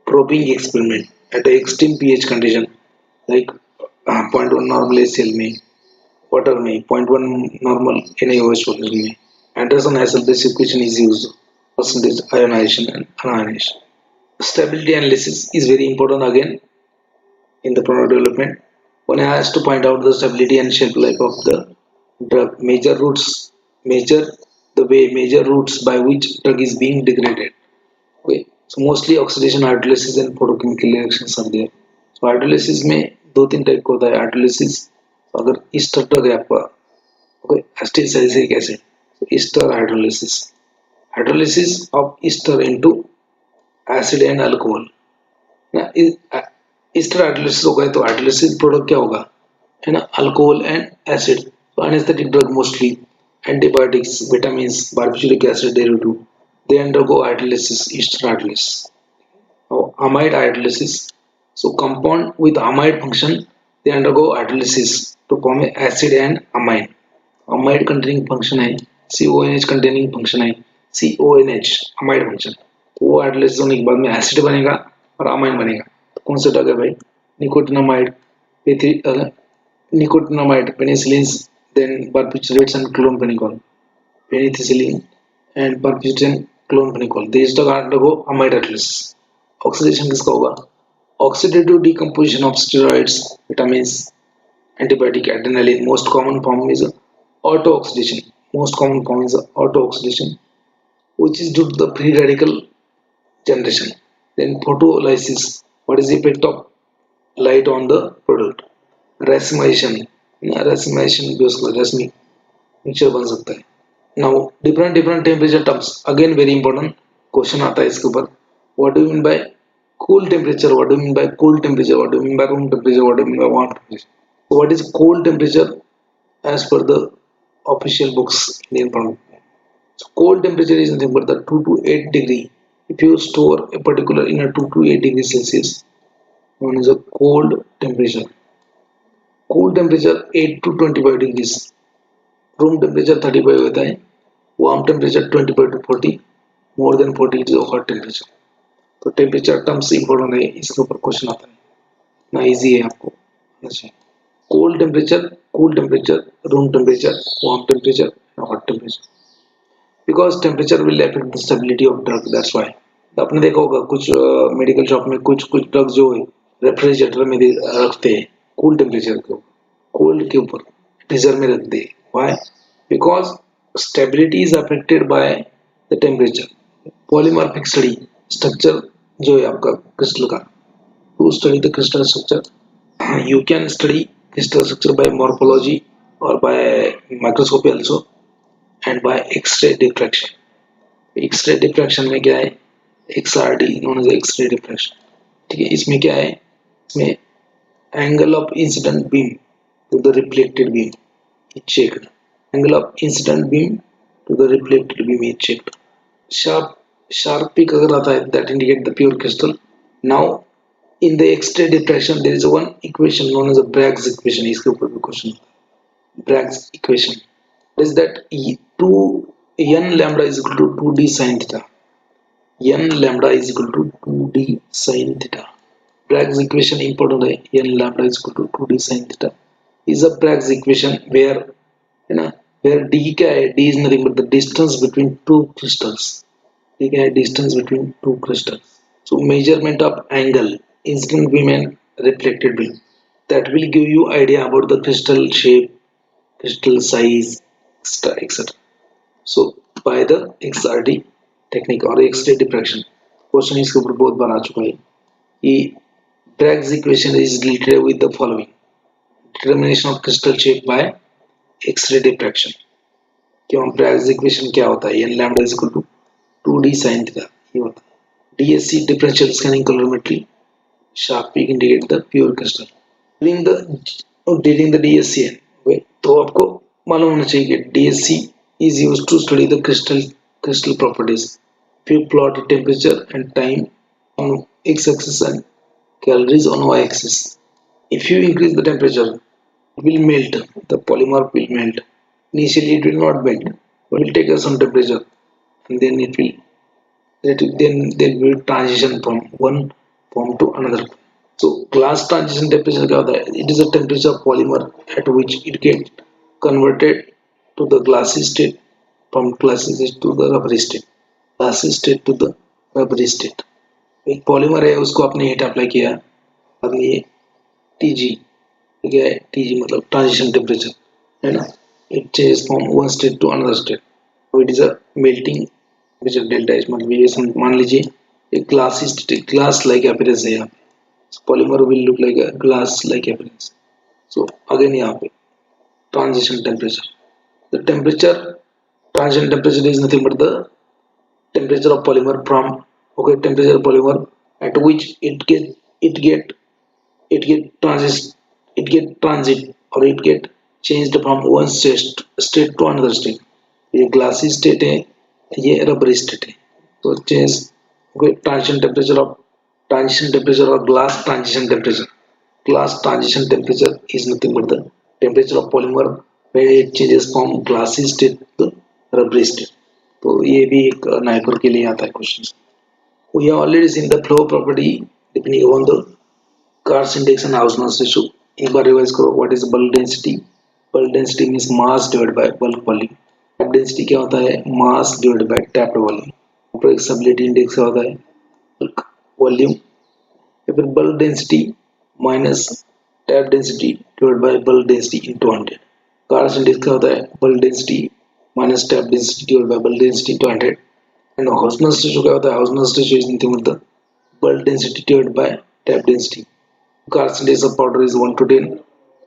probing experiment at a extreme pH condition like 0.1 normal HCl में, water में 0.1 normal NaOH water में. Anderson-Hasselbalch basic equation is used, percentage ionization and anionization. Stability analysis is very important again in the product development. One has to point out the stability and shelf life of the drug. Major routes by which drug is being degraded. Okay. So mostly oxidation, hydrolysis and photochemical reactions are there. So hydrolysis में 2-3 type का होता है. hydrolysis, तो अगर ester drug है आपका, okay, acetic acid, so ester hydrolysis of ester into acid and alcohol. ना ester hydrolysis होगा तो hydrolysis प्रोडक्ट क्या होगा, है ना, alcohol and acid. So anesthetic drug mostly antibiotics, vitamins, barbituric acid derivative, they undergo hydrolysis, ester hydrolysis. Amide hydrolysis. So compound with amide function, they undergo hydrolysis to form a acid and amine. Amide containing function है, CONH containing function है, CONH amide function. वो hydrolysis होने के बाद में acid बनेगा और amine बनेगा. तो कौन सा ड्रग है भाई? Nicotinamide, nicotinamide, penicillin, then barbiturates and chlorphenicol. Penicillin and barbiturates and chlorphenicol. These drugs undergo amide hydrolysis. Oxidation किसका होगा? Oxidative decomposition of steroids, vitamins, antibiotic, adrenaline. Most common form is auto-oxidation. Most common form is auto-oxidation, which is due to the free radical generation. Then photolysis. What is the effect of light on the product? Racemation. Racemation भी उसका racemic mixture बन सकता है. Now different temperature terms. Again very important question आता है इसके ऊपर. What do you mean by cool temperature? What do you mean by cool temperature? What do you mean by room temperature? What do you mean by warm temperature? So what is cold temperature as per the official books in Pharmaceutics? So cold temperature is nothing but the 2 to 8 degree. If you store a particular in a 2 to 8 degrees Celsius, known as a cold temperature. Cool temperature 8 to 25 degrees. Room temperature 35 होता है. Warm temperature 25 to 40. More than 40 it is a hot temperature. तो temperature terms important है, इसके ऊपर question आता है ना, easy है आपको. अच्छा, cold temperature, cool temperature, room temperature, warm temperature, hot temperature. Because temperature will affect the stability of drug. That's why. आपने देखा होगा कुछ मेडिकल शॉप में कुछ ड्रग जो है रेफ्रिजरेटर में रखते हैं कूल टेम्परेचर को, कोल्ड के ऊपर फ्रीजर में रखते हैं. Why? Because stability is affected by the temperature. Polymorphic study structure जो है आपका क्रिस्टल का, to study the crystal structure, you can study crystal structure by morphology और by microscopy also and by X ray diffraction. X ray diffraction में क्या है? XRD known as X-ray diffraction. ठीक है, इसमें क्या है? इसमें angle of incident beam to the reflected beam is checked. Angle of incident beam to the reflected beam is checked. Sharp peak अगर आता है, that indicate the pure crystal. Now in the X-ray diffraction there is one equation known as a Bragg's equation. इसके ऊपर भी question. Bragg's equation is that 2 n lambda is equal to 2d sin theta. N lambda is equal to 2d sin theta. Bragg's equation important है. N lambda is equal to 2d sin theta is a Bragg's equation where है ना, where d क्या है? D is nothing but the distance between two crystals. D क्या है? Distance between two crystals. So measurement of angle, incident beam and reflected beam, that will give you idea about the crystal shape, crystal size, etc. So by the XRD technique और x-ray diffraction. Question इसके ऊपर बहुत बार आ चुका है कि Bragg's equation is related with the following: determination of crystal shape by X-ray diffraction. क्यों? Bragg's equation क्या होता है? n lambda is equal to 2d sin theta. ये होता है. DSC differential scanning colorimetry, sharp peak indicate the pure crystal. During the DSC, तो आपको मालूम होना चाहिए कि DSC is used to study the crystal properties. If you plot the temperature and time on x-axis and calories on y-axis, if you increase the temperature, it will melt. The polymer will melt. Initially, it will not melt. It will take some temperature, and then then there will be transition from one form to another. So, glass transition temperature क्या होता है? It is a temperature of polymer at which it gets converted to the glassy state, from glassy state to the rubbery state. Glassy state to the rubbery state. एक polymer है, उसको आपने heat apply किया, अब ये TG, ठीक है, TG मतलब ट्रांजिशन टेम्परेचर है ना, it changes from one state to another state. It is a melting temperature delta H. मतलब मान लीजिए एक glassy state, glass like appearance है यहाँ पे, polymer will look like a glass like appearance. So again यहाँ पे transition temperature, the temperature, transition temperature is nothing but the temperature of polymer from temperature of polymer at which it get transit or it get changed from one state to another state. ये glassy state है, ये rubbery state है. So change, okay, transition temperature or glass transition temperature. Glass transition temperature is nothing but the temperature of polymer when it changes from glassy state to rubbery state. तो ये भी एक NIPER के लिए आता है question. We have already seen the flow property depending on the Car's index and Hausner's ratio. एक बार revise करो. What is bulk density? Bulk density means mass divided by bulk volume. Tap density क्या होता है? Mass divided by tapped volume. Compressibility index क्या होता है? Bulk volume. या फिर bulk density minus tap density divided by bulk density into 100. Car's index क्या होता है? Bulk density minus tap density divided by bulk density into 100. And Hausner's ratio क्या होता है? Hausner's ratio is nothing but the bulk density divided by tap density. Car's index of powder is 1 to 10.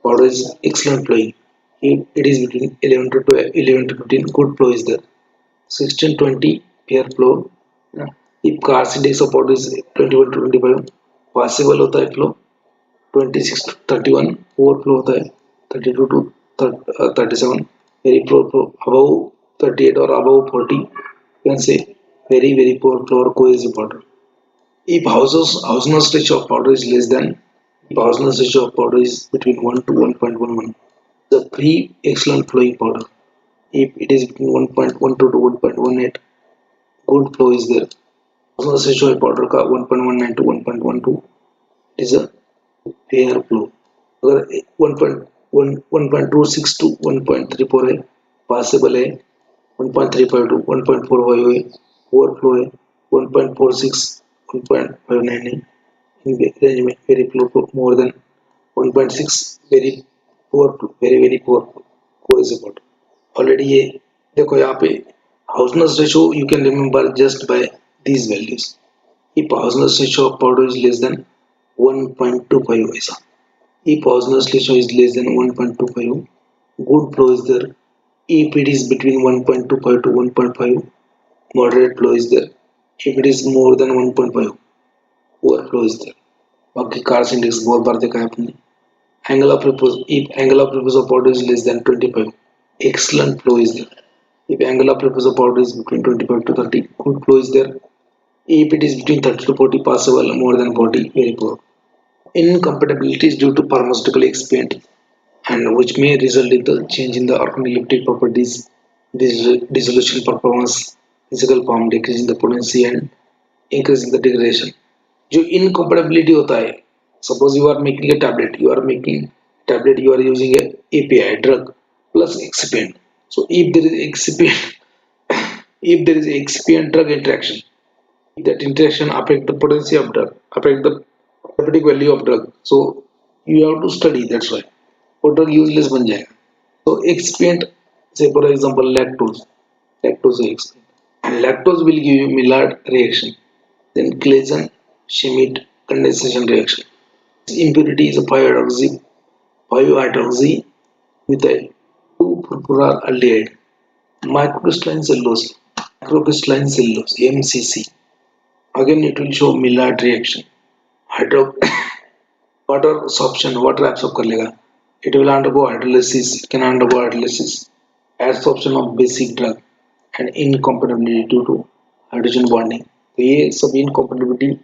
Powder is excellent flowing. It is between 11 to 12, 11 to 15. Good flow is there. 16 20 fair flow. If Car's index of powder is 21 to 25, possible होता है flow. 26 to 31 overflow होता है. 32 to 37 very poor flow. Above 38 or above 40, you can say very poor flow or cohesive powder. If Hausner's ratio of powder is less than, if Hausner's ratio of powder is between 1 to 1.11, the free excellent flowing powder. If it is between 1.12 to 1.18, good flow is there. Hausner's ratio of powder का 1.19 to 1.12 is a fair flow. अगर 1.26 to 1.34 है, possible है. 1.35 to 1.45 है, overflow है. 1.46 1.59 है. In range में very flow more than 1.6 very poor flow, very poor flow. cohesive powder. Already ये देखो यहाँ पे Hausner's ratio you can remember just by these values. If Hausner's ratio of powder is less than 1.25 ऐसा. If Hausner's ratio is less than 1.25, good flow is there. If it is between 1.25 to 1.5, moderate flow is there. If it is more than 1.5, poor flow is there. बाकी Car's index बहुत बार देखा है आपने. Angle of repose, if angle of repose of powder is less than 25, excellent flow is there. If angle of repose of powder is between 25 to 30, good flow is there. If it is between 30 to 40, possible, more than 40, very poor. Incompatibilities due to pharmaceutical excipient and which may result in the change in the organoleptic properties, dissolution performance, physical form, decreasing the potency and increasing the degradation. जो incompatibility होता है, suppose you are making a tablet, you are using a API drug plus excipient. So if there is excipient, if there is excipient drug interaction, that interaction affect the potency of drug, affect the therapeutic value of drug. So you have to study. That's why वो drug useless बन जाएगा. So excipient, say for example lactose is excipient. And lactose will give you Maillard reaction. Then Claisen, Schmidt condensation reaction. Impurity is a 5-hydroxy methyl 2-furfural microcrystalline cellulose MCC. Again it will show Maillard reaction. Hydro water absorption, water absorb कर लेगा. It will undergo hydrolysis, it can undergo hydrolysis. Absorption of basic drug and incompatibility due to hydrogen bonding. तो ये सब incompatibility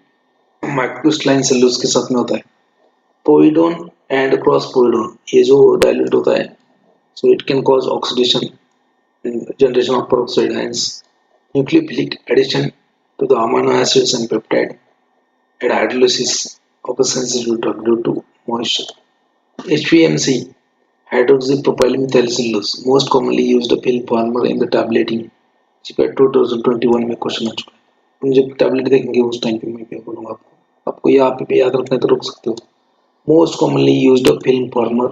microcrystalline cellulose के साथ में होता है. Povidone and cross povidone ये जो dilute होता है, so it can cause oxidation and generation of peroxide ions. Nucleophilic addition to the amino acids and peptide at hydrolysis of a sensitive drug due to moisture. HPMC, hydroxypropyl cellulose, most commonly used film former in the tableting. GPAT 2021 में question आ चुका है. तुम जब tablet देखेंगे उस time पे मैं क्या बोलूँगा आपको यहाँ पे याद रखना है तो रोक सकते हो. Most commonly used film former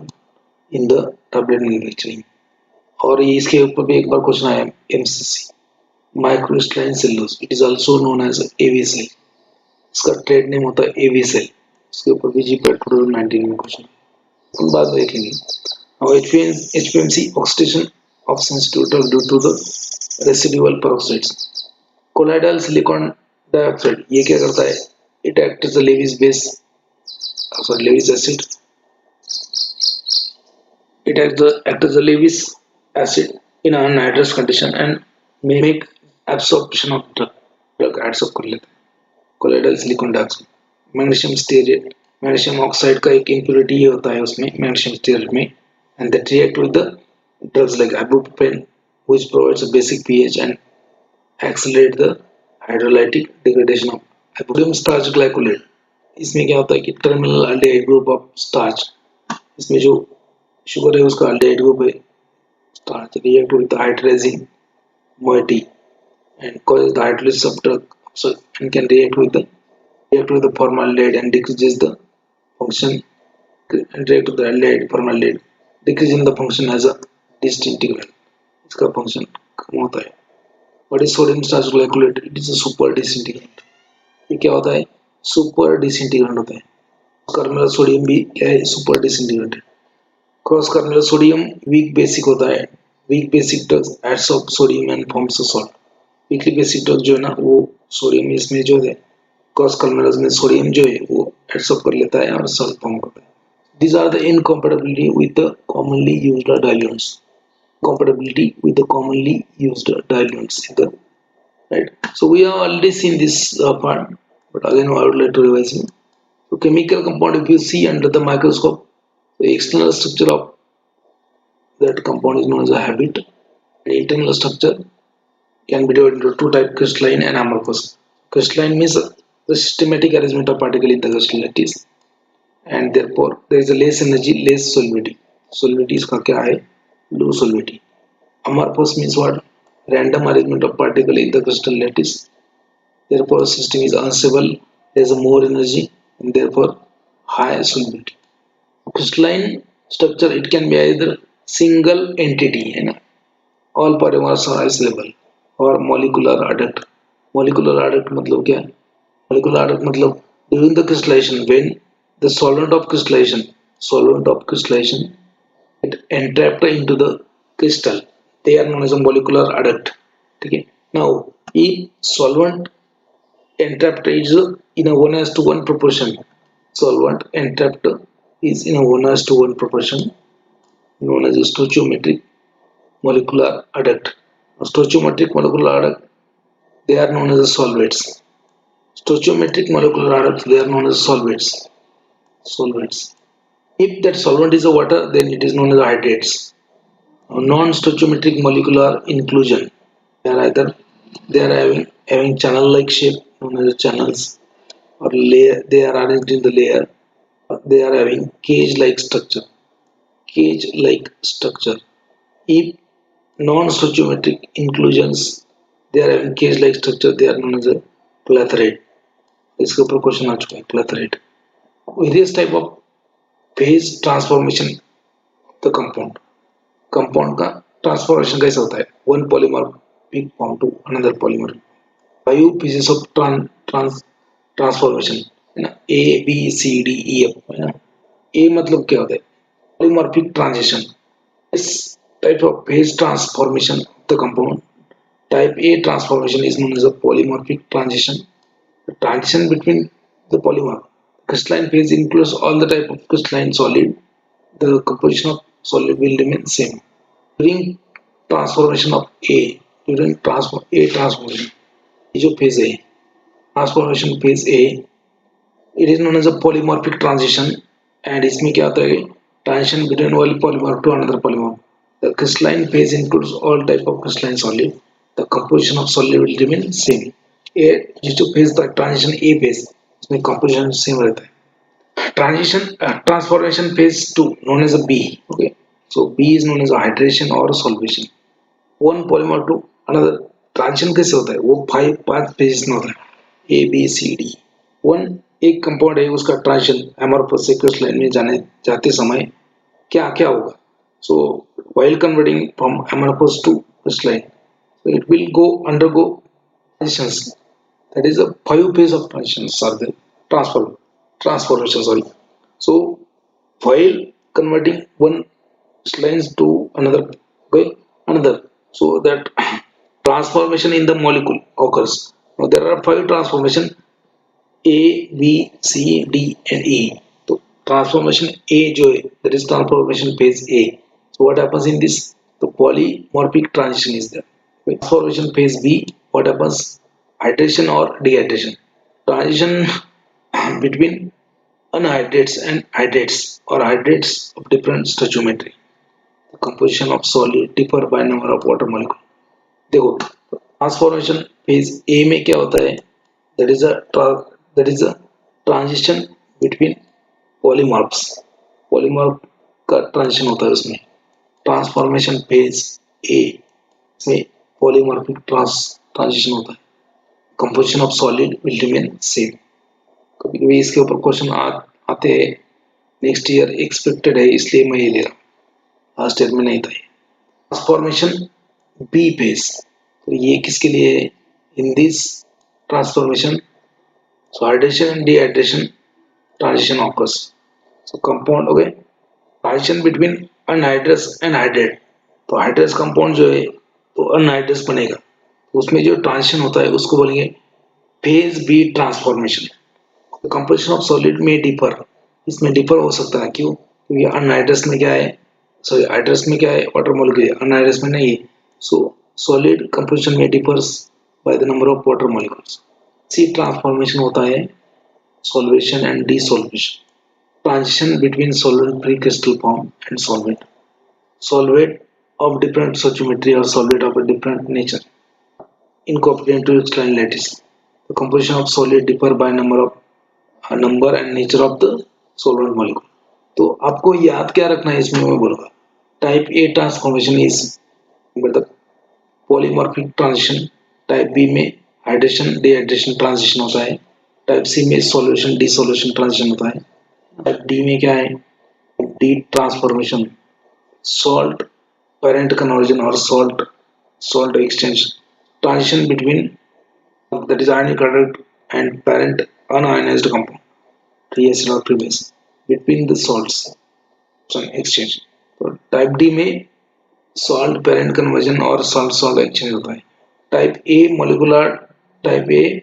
in the tablet manufacturing. और ये इसके ऊपर भी एक बार क्वेश्चन आया MCC, microcrystalline cellulose. It is also known as AV cell. इसका ट्रेड नेम होता है AV cell. इसके ऊपर भी GPAT 2019 में क्वेश्चन हम बाद में देखेंगे. Now HPMC, oxidation of sensitive drug due to the residual peroxides. Colloidal silicon dioxide ये क्या करता है? It acts as a Lewis base, Lewis acid. It acts as a Lewis acid in an anhydrous condition and may make absorption of drug. Drug adsorb कर लेता है, colloidal silicon dioxide. Magnesium stearate, magnesium oxide का एक impurity ये होता है उसमें magnesium stearate में, and that react with the drugs like ibuprofen which provides a basic pH and accelerate the hydrolytic degradation of ibuprofen starch glycolate। इसमें क्या होता है कि terminal aldehyde group of starch, इसमें जो शुगर है उसका aldehyde ग्रुप है starch react with the hydrazine moiety and causes the hydrolysis of drug, so and can react with the formaldehyde and decreases the function, and react with the aldehyde formaldehyde decreasing the function as a disintegrant, इसका function कम होता है। What is sodium starch glycolate? It is a super disintegrant। ये क्या होता है? Super disintegrant होता है। कर्मिनल sodium भी क्या है? सुपर डिसइंटीग्रेंट है। Croscarmellose sodium weak basic होता है। Weak basic drugs adsorb sodium and forms a salt. Weakly basic drug जो है ना वो सोडियम इसमें जो है क्रॉस कर्मिनल में सोडियम जो है वो एडसॉर्ब कर लेता है और सॉल्ट फॉर्म करता है। These are the incompatibility with the commonly used diluents। Compatibility with the commonly used diluents, right? So we have already seen this part, but again I would like to revise it. So chemical compound, if you see under the microscope, the external structure of that compound is known as a habit. The internal structure can be divided into two types, crystalline and amorphous. Crystalline means the systematic arrangement of particles in the crystal lattice, and therefore there is a less energy, less solubility. Solubility is क्या है? Low solubility. Amorphous means what? Random arrangement of particles in the crystal lattice. Therefore, system is unstable. There is more energy, and therefore high solubility. Crystalline structure, it can be either single entity, all polymers are isolable, or molecular adduct। Molecular adduct मतलब क्या है? Molecular adduct मतलब during the crystallization, when the solvent of crystallization it entrapped into the crystal, they are known as a molecular adduct। ठीक है। Now if solvent entrapped is in a 1:1 proportion, solvent entrapped is in a 1:1 proportion, known as a stoichiometric molecular adduct। Stoichiometric molecular adduct, they are known as solvents। Stoichiometric molecular adducts, they are known as solvents. If that solvent is a water, then it is known as hydrates। Non-stoichiometric molecular inclusion, they are either they are having channel-like shape, known as channels, or layer. They are arranged in the layer. They are having cage-like structure. Cage-like structure. If non-stoichiometric inclusions, they are having cage-like structure, they are known as a clathrate। इसके ऊपर question आ चुका है clathrate। Various type of phase transformation the compound का transformation कैसे होता है? One polymer big form to another polymer। 5 pieces of transformation है ना, A B C D E F है ना। A मतलब क्या होता है? Polymorphic transition। This type of phase transformation of the compound, type A transformation, is known as a polymorphic transition। The transition between the polymer crystalline phase includes all the type of crystalline solid. The composition of solid will remain same during transformation of A। during A transformation, ये जो phase है transformation phase A, it is known as a polymorphic transition। and इसमें क्या होता है? transition between one polymer to another polymer। The crystalline phase includes all type of crystalline solid। The composition of solid will remain same। A जिस जो phase था transition A phase, इसमें composition same रहता है। Transformation phase 2, known as a B। Okay, so B is known as a hydration or solvation। one polymer to another transition कैसे होता है? वो 5 phases में होता है, A B C D। एक कंपाउंड है उसका ट्रांजिशन एमोर्फस से क्रिस्टलाइन में जाते समय क्या क्या होगा? So while converting from amorphous to crystalline, so it will undergo transitions। that is a 5 phase of transitions are there, transformation, sorry। So while converting one crystalline to another, okay, another, so that transformation in the molecule occurs। Now there are 5 transformation, A B C D and E। तो transformation A जो है, that is transformation phase A। So what happens in this? The polymorphic transition is there। Transformation phase B, what happens? Hydration और dehydration, transition between anhydrates and hydrates or hydrates of different stoichiometry. The composition of solid differ by number of water molecule. देखो transformation phase A में क्या होता है, that is a transition between polymorphs, polymorph का transition होता है उसमें। Transformation phase A में पॉलीमॉर्फिक ट्रांजिशन होता है। Composition of solid will remain same. कभी कभी इसके ऊपर क्वेश्चन आते हैं, नेक्स्ट ईयर एक्सपेक्टेड है, इसलिए मैं ये ले रहा हूँ, लास्ट ईयर में नहीं था ये। ट्रांसफॉर्मेशन बी फेज, तो ये किसके लिए है? In this transformation so hydration and dehydration transition occurs. So compound हो गए, transition between anhydrous and hydrate, तो हाइड्रस कंपाउंड जो है तो अनहाइड्रस बनेगा, तो उसमें जो ट्रांजिशन होता है उसको बोलेंगे phase B transformation. Composition of solid में डिफर, इसमें डिफर हो सकता है, क्यों? क्योंकि अनहाइड्रस में क्या है, सॉरी हाइड्रस में क्या है, वाटर मॉलिक्यूल, अनहाइड्रस में नहीं है। सो सॉलिड कंपोजिशन में differs by the number of water molecules. C transformation होता है solvation and desolvation, transition between solid pre crystal form and solvent, solvent of different stoichiometry or solvent of a different nature incorporated into crystalline lattice. The composition of solid differ by number and nature of the solvent molecule. तो आपको याद क्या रखना है इसमें, मैं बोलूँगा type A transformation is मतलब पॉलीमॉर्फिक ट्रांजिशन, टाइप बी में हाइड्रेशन डिहाइड्रेशन ट्रांजिशन होता है, टाइप सी में सॉल्यूशन डिसॉल्यूशन ट्रांजिशन होता है, टाइप डी में क्या है, D transformation, salt parent conversion or salt exchange, transition between that is ionic product and parent unionized compound, free acid or free base between the salts exchange। तो type D में salt parent conversion और salt exchange होता है। Type A molecular, type A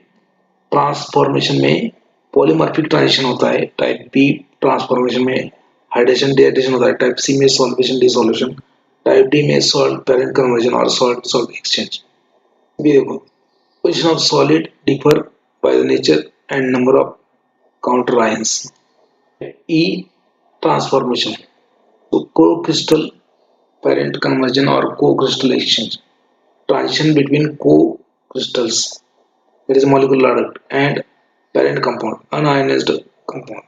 transformation में polymorphic transition होता है, type B transformation में hydration dehydration होता है, टाइप सी में सॉल्वेशन डिसॉल्यूशन, टाइप डी में सॉल्ट पैरेंट कन्वर्जन और सॉल्ट एक्सचेंज। भी देखो position of solid differ by the nature and number of counter ions. E transformation, तो को क्रिस्टल पैरेंट कन्वर्जन और को क्रिस्टल एक्सचेंज, ट्रांजिशन बिटवीन को crystals that is molecular product and parent compound, unionized compound,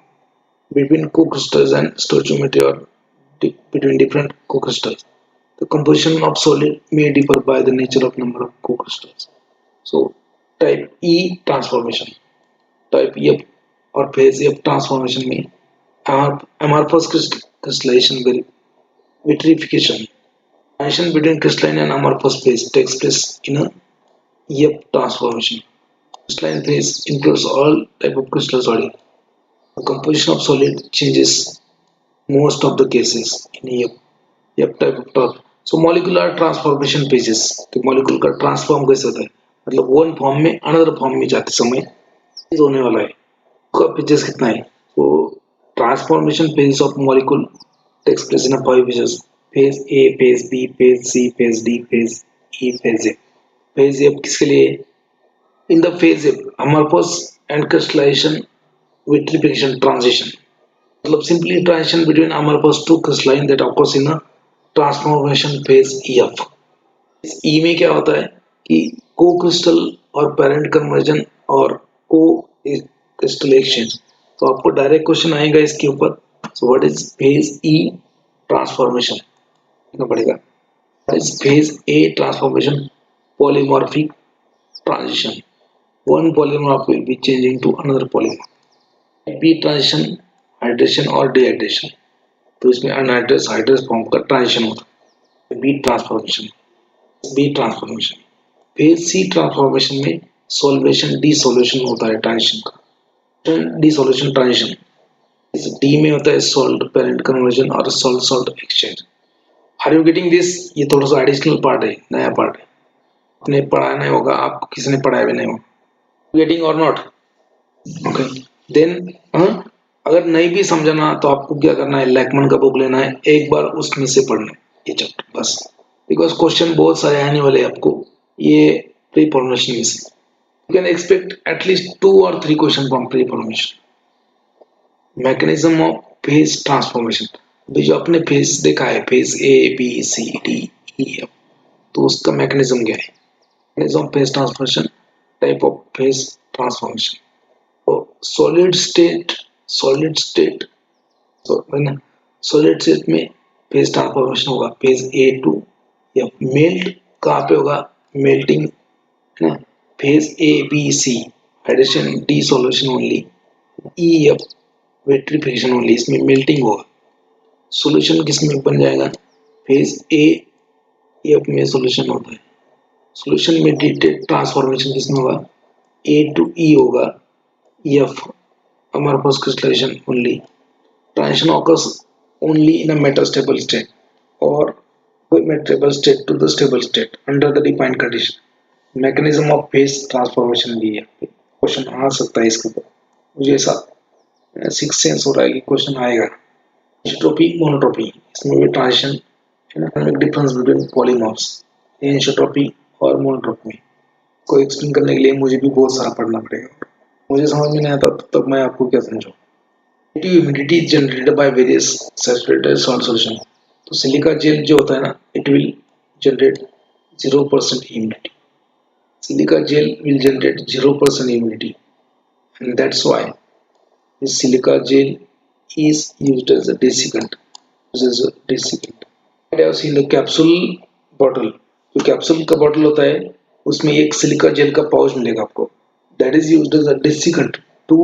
between co-crystals and stoichiometry or between different co-crystals. The composition of solid may differ by the nature of number of co-crystals. So type E transformation, type E or phase F transformation में amorphous crystallization vitrification, transition between crystalline and amorphous phase takes place in a F transformation. Crystalline phase includes all type of crystals body. The composition of solid changes most of the cases in F type of top. So molecular transformation phases, तो molecule का transform कैसे होता है, मतलब one form में another form में जाते समय चेंज होने वाला है, उसका phases कितना है? तो transformation phases of molecule takes place in a 5 phases: phase A, phase B, phase C, phase D, phase E, phase F. phase F किसके लिए? In the phase F, amorphous and crystallization vitrification transition, मतलब simply transition between amorphous to crystalline that occurs in a transformation phase EF। इस E में क्या होता है कि को क्रिस्टल और पेरेंट कन्वर्जन और को क्रिस्टल एक्सचेंज। तो आपको डायरेक्ट क्वेश्चन आएगा इसके ऊपर। So what is phase E transformation, लिखना पड़ेगा। What is phase A transformation? Polymorphic transition, one polymer will be changing to another polymer। B transition, hydration और डिहाइड्रेशन, तो इसमें अनहाइड्रस हाइड्रस फॉर्म का ट्रांजिशन होता है, बी ट्रांसफॉर्मेशन। फेज सी transformation में solvation dissolution होता है ट्रांजिशन का, डिसॉल्यूशन ट्रांजिशन। डी में होता है सॉल्ट पेरेंट कन्वर्जन और salt exchange. Are you getting this? ये थोड़ा सा एडिशनल पार्ट है, नया पार्ट है, आपने पढ़ाया नहीं होगा, आपको किसी ने पढ़ाया भी नहीं होगा। Getting or not? Okay then अगर नहीं भी समझना तो आपको क्या करना है, लैकमन का बुक लेना है, एक बार उसमें से पढ़ना है ये चैप्टर बस, बिकॉज क्वेश्चन बहुत सारे आने वाले हैं आपको ये प्री फॉर्मुलेशन में से। You can expect at least 2 or 3 questions from pre-formulation. Mechanism of phase transformation, अभी जो आपने phase देखा है phase A B C D E F, तो उसका mechanism क्या है? Mechanism of phase transformation, type of phase transformation. तो solid state तो है ना, solid state में phase transformation होगा phase A to F. Melt कहाँ पे होगा? Melting है ना, phase A B C hydration dissolution only, E F vitrification only, इसमें मेल्टिंग होगा. सॉल्यूशन किसमें बन जाएगा? फेज ए एफ में सॉल्यूशन होता है. सॉल्यूशन में डिटेक्ट ट्रांसफॉर्मेशन किसमें होगा? ए टू ई होगा, एफ हमारे पास crystallisation only. Transition occurs only in a metastable state और metastable state to the stable state under the defined condition. Mechanism of phase transformation भी है, क्वेश्चन आ सकता है इसके ऊपर. मुझे ऐसा सिक्स सेंस हो रहा है कि क्वेश्चन आएगा. एनिसोट्रोपी मोनोट्रोपी, इसमें भी transition anatomic difference between polymorphs anisotropy और मोनोट्रोपी को एक्सप्लेन करने के लिए मुझे भी बहुत सारा पढ़ना पड़ेगा. मुझे समझ में नहीं आता तब मैं आपको क्या समझाऊं. Humidity generated by various saturated salt solution. तो सिलिका जेल जो होता है ना, it will generate 0% humidity. Silica gel will generate 0% humidity, and that's why this silica gel is used as a desiccant. I have seen the capsule bottle. जो capsule का bottle होता है उसमें एक सिलिका जेल का पाउच मिलेगा आपको. That is used as a desiccant to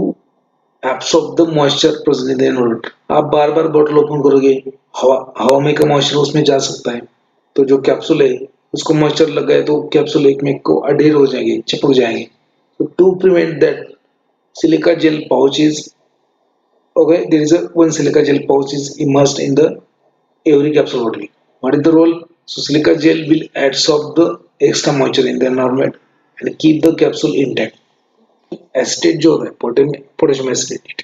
absorb the moisture present in the environment. आप बार बार बॉटल ओपन करोगे, हवा में का मॉइस्चर उसमें जा सकता है. तो जो कैप्सूल है उसको मॉइस्चर लग गया तो कैप्सूल एक में को अडेर हो जाएंगे, चिपक जाएंगे. तो to prevent that, silica gel pouch is okay. There is a one silica gel pouch is immersed in the every capsule bottle. What is the role? So silica gel will absorb the extra moisture in the environment and keep the capsule intact. Acetate जो है potassium acetate,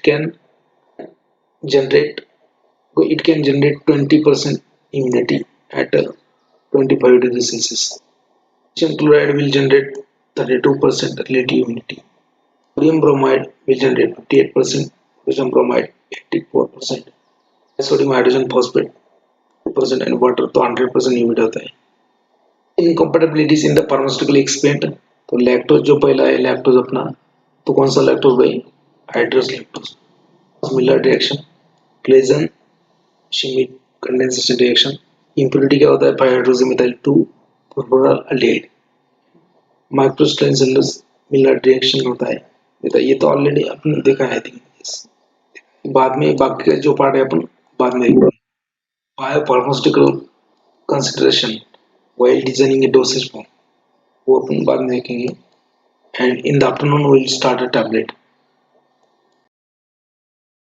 generate it can generate 20% immunity at 25 degrees Celsius. Sodium chloride will generate 32% relative immunity. Sodium bromide will generate 58%, potassium bromide 84%, sodium hydrogen phosphate 2% and water तो 100% humid होता है. Incompatibilities in the pharmaceutical experiment. तो lactose जो पहला है, lactose अपना, तो कौन सा लैक्टोज भाई? Hydrous lactose. Maillard reaction, Claisen Schmidt condensation reaction. Impurity क्या होता है? 5 हाइड्रोजन मिथाइल 2 फॉस्फोरल. माइक्रोस्ट्रेन सेलुलोज मिलर रिएक्शन होता है. ये तो ऑलरेडी अपन देखा है. बाद में बाकी का जो पार्ट है अपन बाद में. Bio pharmaceutical consideration while designing a dosage form, वो अपन बाद में देखेंगे. And in the afternoon we will start a tablet.